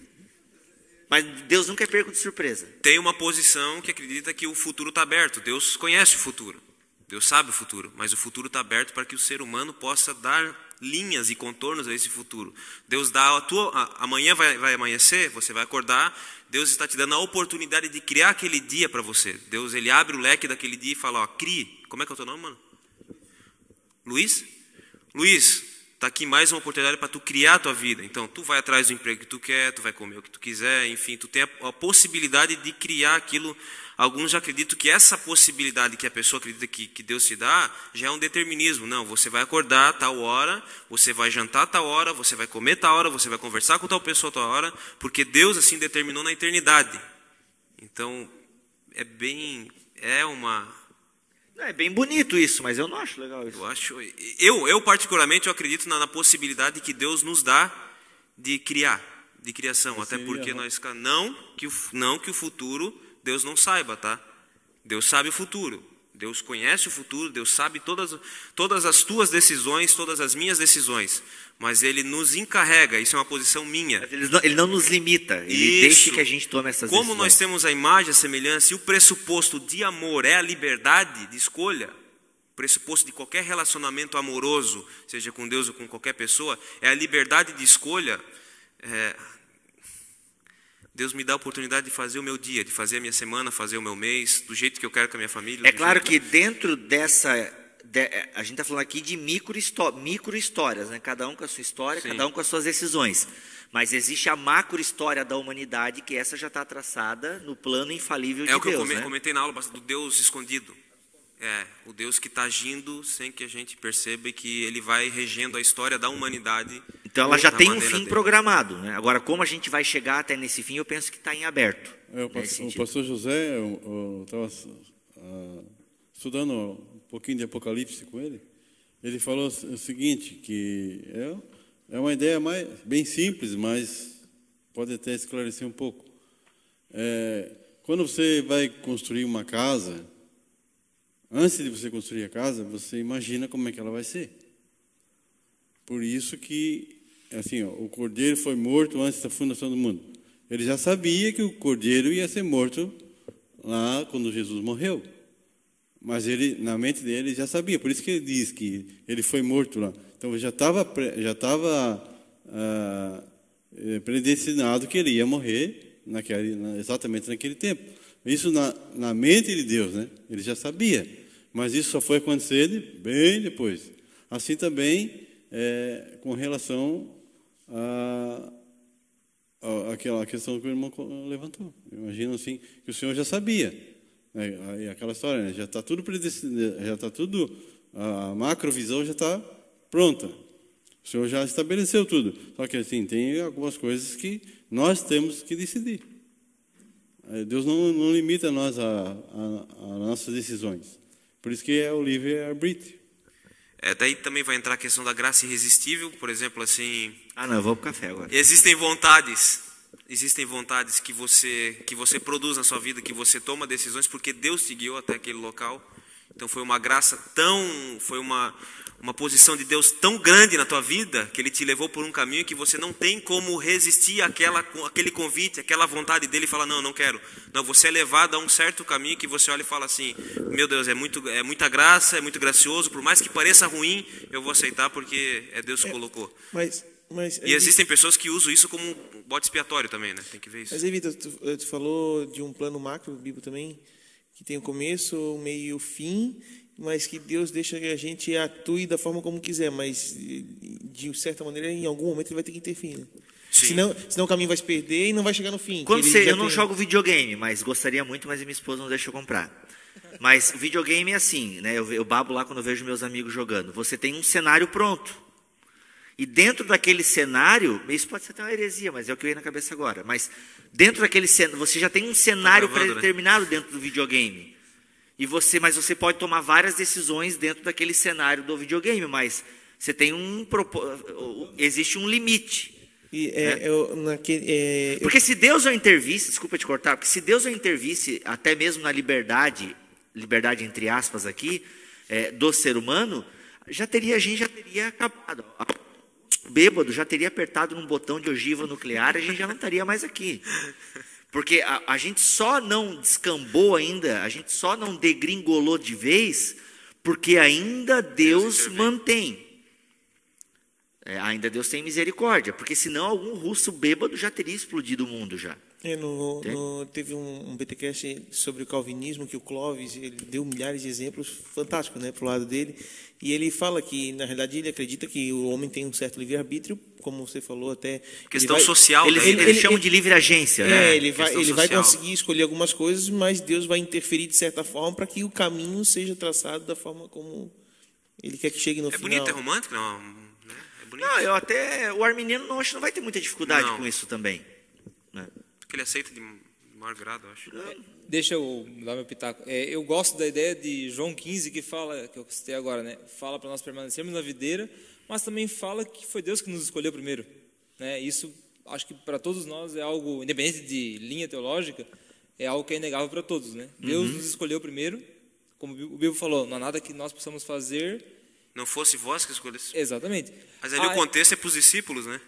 Mas Deus nunca é pego de surpresa. Tem uma posição que acredita que o futuro está aberto. Deus conhece o futuro. Deus sabe o futuro. Mas o futuro está aberto para que o ser humano possa dar linhas e contornos a esse futuro. Deus dá amanhã vai amanhecer, você vai acordar. Deus está te dando a oportunidade de criar aquele dia para você. Deus, ele abre o leque daquele dia e fala, crie. Como é que é o teu nome, mano? Luiz, está aqui mais uma oportunidade para tu criar a tua vida. Então, tu vai atrás do emprego que tu quer, tu vai comer o que tu quiser, enfim, tu tem a possibilidade de criar aquilo. Alguns já acreditam que essa possibilidade que a pessoa acredita que Deus te dá, já é um determinismo. Não, você vai acordar a tal hora, você vai jantar a tal hora, você vai comer a tal hora, você vai conversar com tal pessoa a tal hora, porque Deus assim determinou na eternidade. Então, é bem bonito isso, mas eu não acho legal isso. Eu particularmente, eu acredito na possibilidade que Deus nos dá de criação. Até porque não que o futuro Deus não saiba, tá? Deus sabe o futuro. Deus conhece o futuro, Deus sabe todas as tuas decisões, todas as minhas decisões. Mas Ele nos encarrega, isso é uma posição minha. Ele não nos limita, Ele deixa que a gente tome essas decisões. Como nós temos a imagem, a semelhança e o pressuposto de amor é a liberdade de escolha, o pressuposto de qualquer relacionamento amoroso, seja com Deus ou com qualquer pessoa, é a liberdade de escolha. Deus me dá a oportunidade de fazer o meu dia, de fazer a minha semana, fazer o meu mês, do jeito que eu quero com a minha família. É claro que dentro dessa... a gente está falando aqui de micro histórias, né? Cada um com a sua história, sim, cada um com as suas decisões. Mas existe a macro história da humanidade, que essa já está traçada no plano infalível de Deus. É o que eu comentei na aula do Deus escondido. O Deus que está agindo sem que a gente perceba e que Ele vai regendo a história da humanidade. Então ela já tem um fim programado, né? Agora, como a gente vai chegar até nesse fim, eu penso que está em aberto. O pastor José, eu estava estudando um pouquinho de Apocalipse com ele. Ele falou o seguinte, que é uma ideia bem simples, mas pode até esclarecer um pouco. Quando você vai construir uma casa, antes de você construir a casa, você imagina como é que ela vai ser. Por isso que, assim, o cordeiro foi morto antes da fundação do mundo. Ele já sabia que o cordeiro ia ser morto lá quando Jesus morreu. Mas ele, na mente dele, já sabia. Por isso que ele diz que ele foi morto lá. Então já estava predestinado que ele ia morrer exatamente naquele tempo. Isso na mente de Deus, né? Ele já sabia. Mas isso só foi acontecer bem depois. Assim também com relação àquela questão que o irmão levantou. Imagino assim que o Senhor já sabia. Aquela história, né? Já está tudo predestinado, já está tudo, a macrovisão já está pronta. O Senhor já estabeleceu tudo. Só que assim, tem algumas coisas que nós temos que decidir. Deus não limita nós a nossas decisões. Por isso que é o livre-arbítrio. Daí também vai entrar a questão da graça irresistível, por exemplo, assim... não, eu vou pro café agora. Existem vontades que você produz na sua vida, que você toma decisões porque Deus te guiou até aquele local. Então foi uma graça foi uma posição de Deus tão grande na tua vida, que Ele te levou por um caminho que você não tem como resistir àquele convite, àquela vontade dEle e falar, não quero. Não, você é levado a um certo caminho que você olha e fala assim, meu Deus, é muita graça, é muito gracioso, por mais que pareça ruim, eu vou aceitar porque é Deus que colocou. E existem pessoas que usam isso como um bode expiatório também, né? Tem que ver isso. Mas aí, Vitor, tu falou de um plano macro bíblico também, que tem o começo, o meio e o fim, mas que Deus deixa que a gente atue da forma como quiser, mas de certa maneira, em algum momento ele vai ter que interferir, né? Senão o caminho vai se perder e não vai chegar no fim. Eu não jogo videogame, mas gostaria muito, mas minha esposa não deixa eu comprar. Mas videogame é assim, né? Eu babo lá quando eu vejo meus amigos jogando. Você tem um cenário pronto. E dentro daquele cenário, isso pode ser até uma heresia, mas é o que veio na cabeça agora. Mas dentro daquele cenário, você já tem um cenário predeterminado, né, dentro do videogame. Mas você pode tomar várias decisões dentro daquele cenário do videogame, mas você tem existe um limite. Porque se Deus não intervisse, desculpa te cortar, porque se Deus não intervisse até mesmo na liberdade entre aspas aqui, do ser humano, a gente já teria acabado. Bêbado já teria apertado num botão de ogiva nuclear, a gente já não estaria mais aqui. Porque a gente só não descambou ainda, a gente só não degringolou de vez, porque ainda Deus mantém. Ainda Deus tem misericórdia, porque senão algum russo bêbado já teria explodido o mundo já. Teve um BTcast sobre o calvinismo, que o Clóvis ele deu milhares de exemplos fantásticos, né, para o lado dele. E ele fala que, na realidade, ele acredita que o homem tem um certo livre-arbítrio, como você falou até... Questão social. Eles chamam de livre agência, né? Ele vai conseguir escolher algumas coisas, mas Deus vai interferir de certa forma para que o caminho seja traçado da forma como ele quer que chegue no final. É bonito, é romântico? Não, né? É bonito. Não, o arminiano acho que não vai ter muita dificuldade com isso também. Né? Porque ele aceita de maior grado, eu acho. Deixa eu dar meu pitaco. Eu gosto da ideia de João 15, que fala, que eu citei agora, né? Fala para nós permanecermos na videira, mas também fala que foi Deus que nos escolheu primeiro. Né? Isso, acho que para todos nós é algo, independente de linha teológica, é algo que é inegável para todos. Né? Deus nos escolheu primeiro, como o Bíblia falou, não há nada que nós possamos fazer. Não fosse vós que escolhesse. Exatamente. Mas ali o contexto é para os discípulos, né?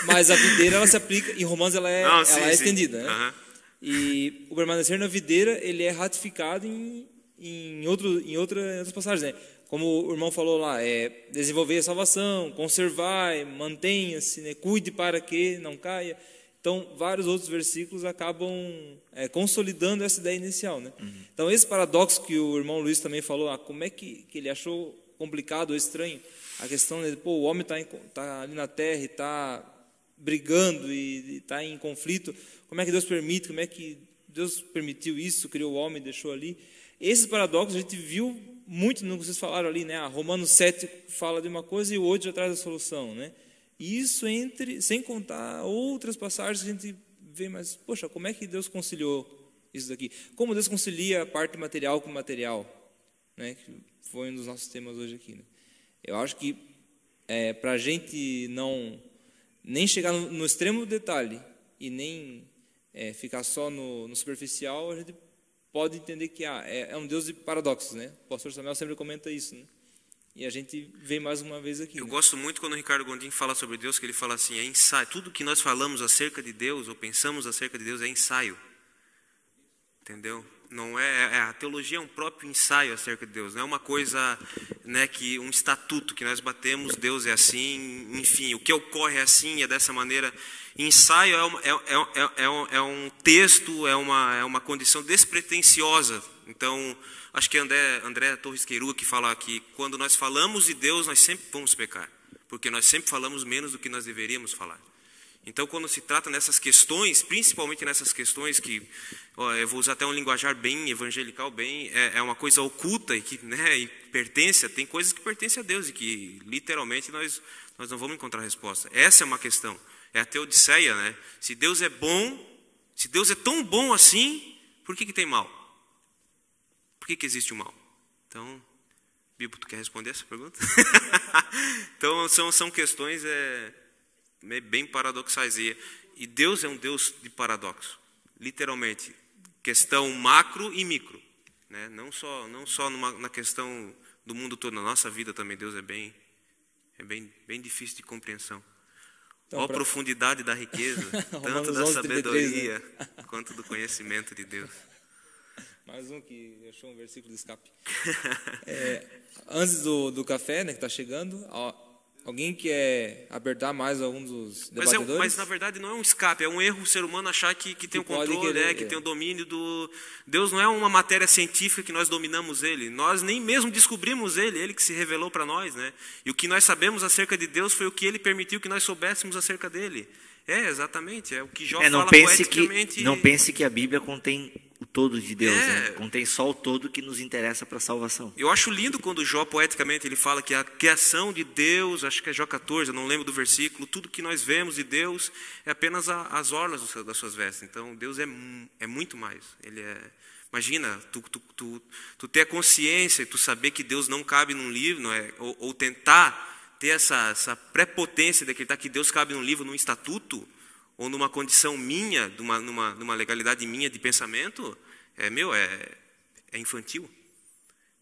Mas a videira ela se aplica, em Romanos ela é estendida, né? Uhum. E o permanecer na videira ele é ratificado em outras passagens, né? Como o irmão falou lá, desenvolver a salvação, conservar, mantenha-se, né? Cuide para que não caia. Então, vários outros versículos acabam consolidando essa ideia inicial, né? Então, esse paradoxo que o irmão Luiz também falou, como é que ele achou complicado ou estranho, a questão de, o homem está ali na terra e está brigando e está em conflito, como é que Deus permite, como é que Deus permitiu isso, criou o homem e deixou ali. Esses paradoxos a gente viu muito no que vocês falaram ali, né? Romanos 7 fala de uma coisa e o 8 já traz a solução, né? E isso sem contar outras passagens que a gente vê, mas, poxa, como é que Deus conciliou isso daqui? Como Deus concilia a parte material com material? Né? Que foi um dos nossos temas hoje aqui, né? Eu acho que para a gente nem chegar no extremo detalhe e nem ficar só no superficial, a gente pode entender que é um Deus de paradoxos, né? O pastor Samuel sempre comenta isso, né? E a gente vê mais uma vez aqui. Eu gosto muito quando o Ricardo Gondim fala sobre Deus, que ele fala assim, é ensaio. Tudo que nós falamos acerca de Deus, ou pensamos acerca de Deus, é ensaio. Entendeu? Não a teologia é um próprio ensaio acerca de Deus. Não é uma coisa, né, que um estatuto que nós batemos, Deus é assim, enfim, o que ocorre é assim, é dessa maneira. Ensaio é um texto, é uma condição despretensiosa. Então, acho que André Torres Queiroga que fala que quando nós falamos de Deus, nós sempre vamos pecar, porque nós sempre falamos menos do que nós deveríamos falar. Então, quando se trata nessas questões, principalmente nessas questões que, eu vou usar até um linguajar bem evangelical, é uma coisa oculta e que, né, e tem coisas que pertencem a Deus e que literalmente nós não vamos encontrar resposta. Essa é uma questão, é a teodiceia, né? Se Deus é bom, se Deus é tão bom assim, por que tem mal? Por que existe o mal? Então, Bíblia, tu quer responder essa pergunta? Então, são questões bem paradoxais. E Deus é um Deus de paradoxo. Literalmente. Questão macro e micro. Né? Não só na questão do mundo todo. Na nossa vida também Deus é bem difícil de compreensão. Então, a profundidade da riqueza, tanto da sabedoria, 33, né? Quanto do conhecimento de Deus. Mais um que achou um versículo de escape. Antes do café, né, que está chegando, alguém quer apertar mais algum dos debatedores? Mas na verdade não é um escape, é um erro o ser humano achar que tem o controle, que tem o domínio do... Deus não é uma matéria científica que nós dominamos ele, nós nem mesmo descobrimos ele que se revelou para nós, né? E o que nós sabemos acerca de Deus foi o que ele permitiu que nós soubéssemos acerca dele. Exatamente, é o que Jó fala poeticamente. Não pense que a Bíblia contém o todo de Deus, né? Contém só o todo que nos interessa para a salvação. Eu acho lindo quando Jó poeticamente ele fala que a criação de Deus, acho que é Jó 14, eu não lembro do versículo, tudo que nós vemos de Deus é apenas as orlas das suas vestes. Então Deus é muito mais. Imagina, tu ter a consciência e tu saber que Deus não cabe num livro, não é? Ou tentar ter essa prepotência de acreditar que Deus cabe num livro, num estatuto, ou numa condição minha, numa legalidade minha de pensamento, é infantil.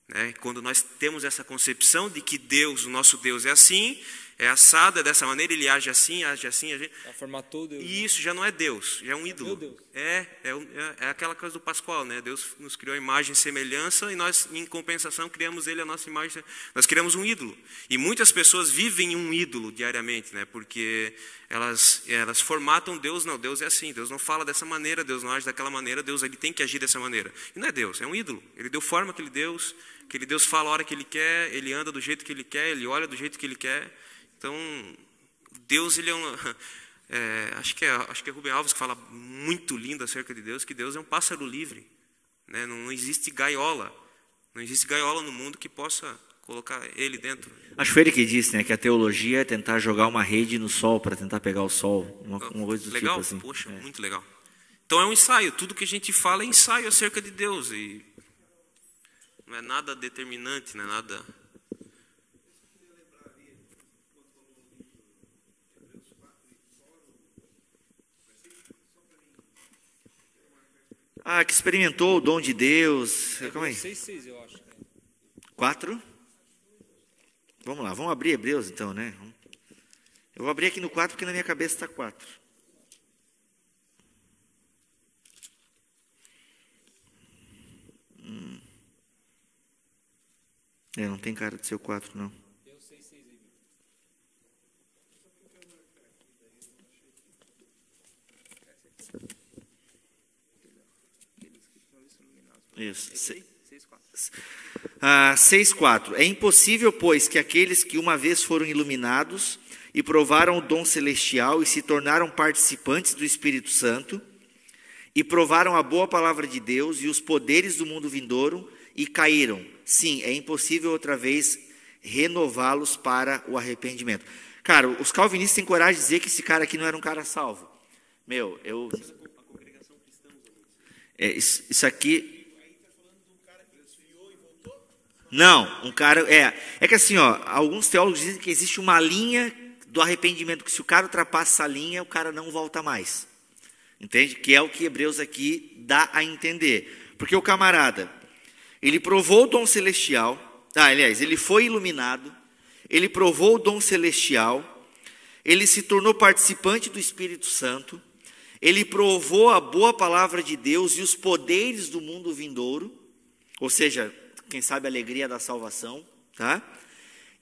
Né? Quando nós temos essa concepção de que Deus, o nosso Deus é assim, é assado, é dessa maneira, ele age assim, age assim. Já formatou Deus. E isso já não é Deus, já é um ídolo. Deus. É aquela coisa do Pascoal, né? Deus nos criou a imagem e semelhança e nós, em compensação, criamos ele a nossa imagem. Nós criamos um ídolo. E muitas pessoas vivem um ídolo diariamente, né? Porque elas formatam Deus. Não, Deus é assim, Deus não fala dessa maneira, Deus não age daquela maneira, Deus ele tem que agir dessa maneira. E não é Deus, é um ídolo. Ele deu forma àquele Deus fala a hora que ele quer, ele anda do jeito que ele quer, ele olha do jeito que ele quer. Então, Deus, ele é acho que é Rubem Alves que fala muito lindo acerca de Deus, que Deus é um pássaro livre, né? Não existe gaiola, no mundo que possa colocar ele dentro. Acho que foi ele que disse, né, que a teologia é tentar jogar uma rede no sol para tentar pegar o sol, uma coisa do legal, tipo assim. Poxa, muito legal. Então é um ensaio, tudo que a gente fala é ensaio acerca de Deus, e não é nada determinante, não é nada... Que experimentou o dom de Deus. Calma aí. 6, eu acho. 4? Vamos lá, vamos abrir Hebreus então, né? Eu vou abrir aqui no 4 porque na minha cabeça está 4. Não tem cara de ser o 4, não. Isso. 6:4. É impossível, pois, que aqueles que uma vez foram iluminados e provaram o dom celestial e se tornaram participantes do Espírito Santo e provaram a boa palavra de Deus e os poderes do mundo vindouro e caíram. Sim, é impossível outra vez renová-los para o arrependimento. Cara, os calvinistas têm coragem de dizer que esse cara aqui não era um cara salvo. Isso aqui... Não, um cara... É que assim, alguns teólogos dizem que existe uma linha do arrependimento, que se o cara ultrapassa essa linha, o cara não volta mais. Entende? Que é o que Hebreus aqui dá a entender. Porque o camarada, ele provou o dom celestial, aliás, ele foi iluminado, ele provou o dom celestial, ele se tornou participante do Espírito Santo, ele provou a boa palavra de Deus e os poderes do mundo vindouro, ou seja, quem sabe a alegria da salvação, tá?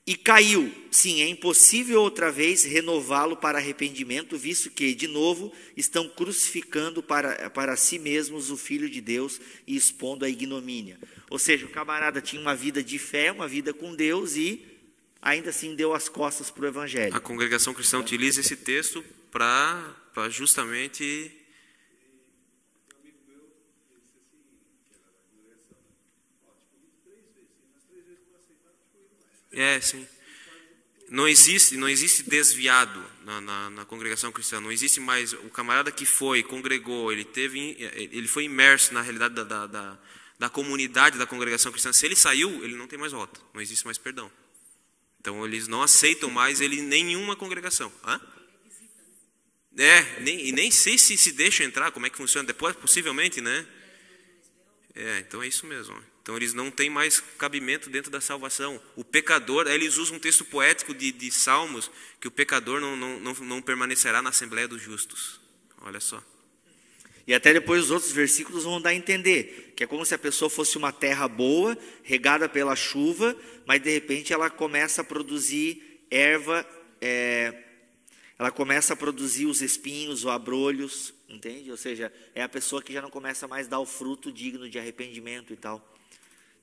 E caiu. Sim, é impossível outra vez renová-lo para arrependimento, visto que, de novo, estão crucificando para si mesmos o Filho de Deus e expondo a ignomínia. Ou seja, o camarada tinha uma vida de fé, uma vida com Deus e ainda assim deu as costas para o Evangelho. A congregação cristã utiliza esse texto para justamente... Sim. Não existe desviado na congregação cristã. Não existe mais o camarada que congregou, ele foi imerso na realidade da comunidade da congregação cristã. Se ele saiu, ele não tem mais volta. Não existe mais perdão. Então eles não aceitam mais ele em nenhuma congregação. Nem sei se deixa entrar, como é que funciona depois, possivelmente, né? Então é isso mesmo. Então eles não têm mais cabimento dentro da salvação. O pecador, eles usam um texto poético de Salmos, que o pecador não permanecerá na Assembleia dos Justos. Olha só. E até depois os outros versículos vão dar a entender, que é como se a pessoa fosse uma terra boa, regada pela chuva, mas de repente ela começa a produzir erva, ela começa a produzir os espinhos, os abrolhos, entende? Ou seja, é a pessoa que já não começa mais a dar o fruto digno de arrependimento e tal.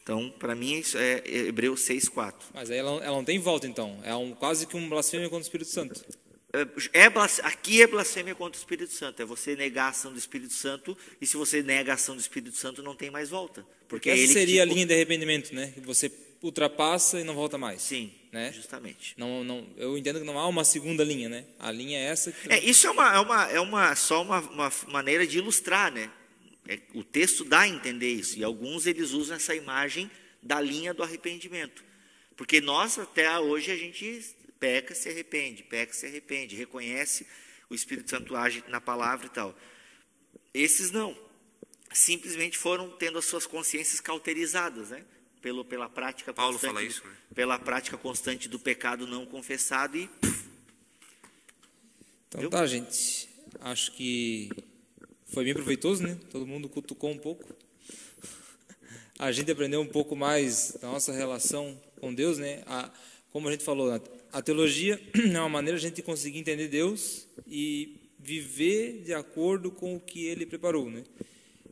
Então, para mim, isso é Hebreus 6:4. Mas aí ela não tem volta, então. É quase que um blasfêmia contra o Espírito Santo. Aqui é blasfêmia contra o Espírito Santo. É você negar a ação do Espírito Santo. E se você nega a ação do Espírito Santo, não tem mais volta. Porque essa seria a linha de arrependimento, né? Que você ultrapassa e não volta mais. Sim, né? Justamente. Não, eu entendo que não há uma segunda linha, né? A linha é essa. Isso só uma maneira de ilustrar, né? O texto dá a entender isso. E alguns eles usam essa imagem da linha do arrependimento. Porque nós, até hoje, a gente peca, se arrepende, reconhece, o Espírito Santo age na palavra e tal. Esses não. Simplesmente foram tendo as suas consciências cauterizadas, né? pela prática Paulo constante, fala isso, né? Pela prática constante do pecado não confessado e... Então Viu? tá, gente. Acho que foi bem proveitoso, né? Todo mundo cutucou um pouco. A gente aprendeu um pouco mais da nossa relação com Deus, né? Como a gente falou, a teologia é uma maneira de a gente conseguir entender Deus e viver de acordo com o que Ele preparou, né?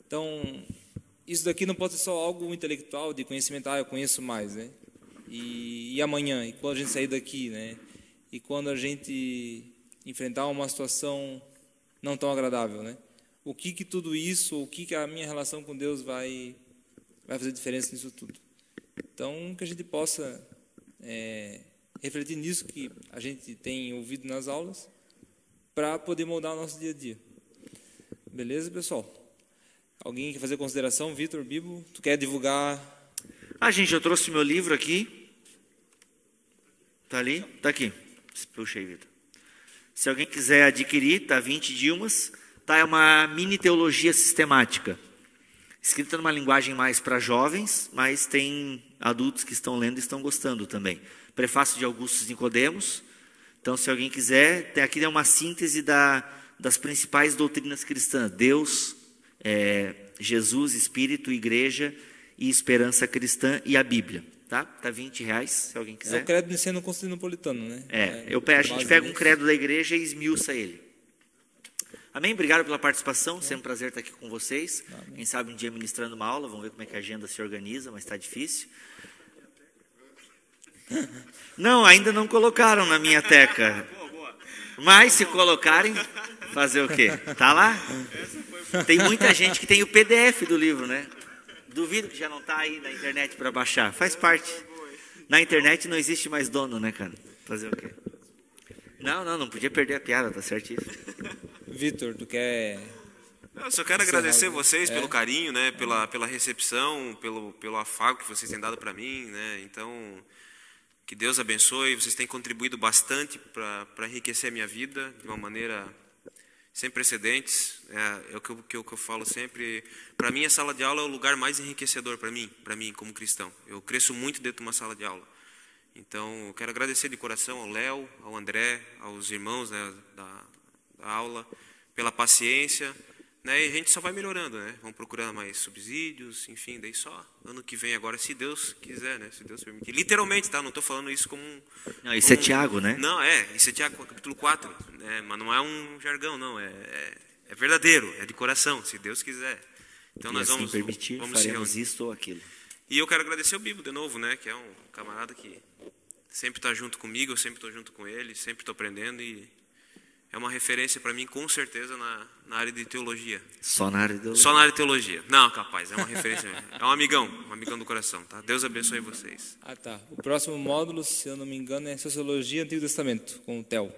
Então, isso daqui não pode ser só algo intelectual, de conhecimento, eu conheço mais, né? E amanhã, e quando a gente sair daqui, né? E quando a gente enfrentar uma situação não tão agradável, né? O que tudo isso, o que a minha relação com Deus vai fazer diferença nisso tudo? Então, que a gente possa refletir nisso que a gente tem ouvido nas aulas para poder moldar o nosso dia a dia. Beleza, pessoal? Alguém quer fazer consideração? Vitor, Bibo, tu quer divulgar? Gente, eu trouxe meu livro aqui. Tá ali? Tá aqui. Puxa aí, Vitor. Se alguém quiser adquirir, tá 20 Dilmas. Tá, é uma mini teologia sistemática. Escrita numa linguagem mais para jovens, mas tem adultos que estão lendo e estão gostando também. Prefácio de Augusto Nicodemos. Então, se alguém quiser, aqui é uma síntese das principais doutrinas cristãs. Deus, Jesus, Espírito, Igreja e Esperança Cristã e a Bíblia. Tá R$20, se alguém quiser. É o credo niceno-constantinopolitano, né? A gente pega um credo da igreja e esmiuça ele. Amém? Obrigado pela participação. Sempre um prazer estar aqui com vocês. Amém. Quem sabe um dia ministrando uma aula. Vamos ver como é que a agenda se organiza, mas está difícil. Não, ainda não colocaram na minha teca. Mas se colocarem, fazer o quê? Tá lá? Tem muita gente que tem o PDF do livro, né? Duvido que já não está aí na internet para baixar. Faz parte. Na internet não existe mais dono, né, cara? Fazer o quê? Não podia perder a piada, tá certíssimo. Vitor, tu quer... Eu só quero agradecer vocês pelo carinho, né? Pela recepção, pelo afago que vocês têm dado para mim, né? Então, que Deus abençoe. Vocês têm contribuído bastante para enriquecer a minha vida de uma maneira sem precedentes. É o que eu falo sempre. Para mim, a sala de aula é o lugar mais enriquecedor para mim como cristão. Eu cresço muito dentro de uma sala de aula. Então, eu quero agradecer de coração ao Léo, ao André, aos irmãos, né, da aula, pela paciência, né, e a gente só vai melhorando, né? Vamos procurando mais subsídios, enfim, daí só ano que vem agora, se Deus quiser, né? Se Deus permitir. Literalmente, tá? Não estou falando isso como Não, isso é Tiago, né? Não, isso é Tiago, capítulo 4, né? Mas não é um jargão, não, é verdadeiro, é de coração, se Deus quiser. Então e nós assim permitir, vamos faremos isto ou aquilo. E eu quero agradecer o Bibo de novo, né? Que é um camarada que sempre está junto comigo, eu sempre estou junto com ele, sempre estou aprendendo e é uma referência para mim, com certeza, na área de teologia. Só na área de teologia? Só na área de teologia. Não, capaz, é uma referência. É um amigão do coração, tá? Deus abençoe vocês. Tá. O próximo módulo, se eu não me engano, é Sociologia Antigo Testamento, com o Theo.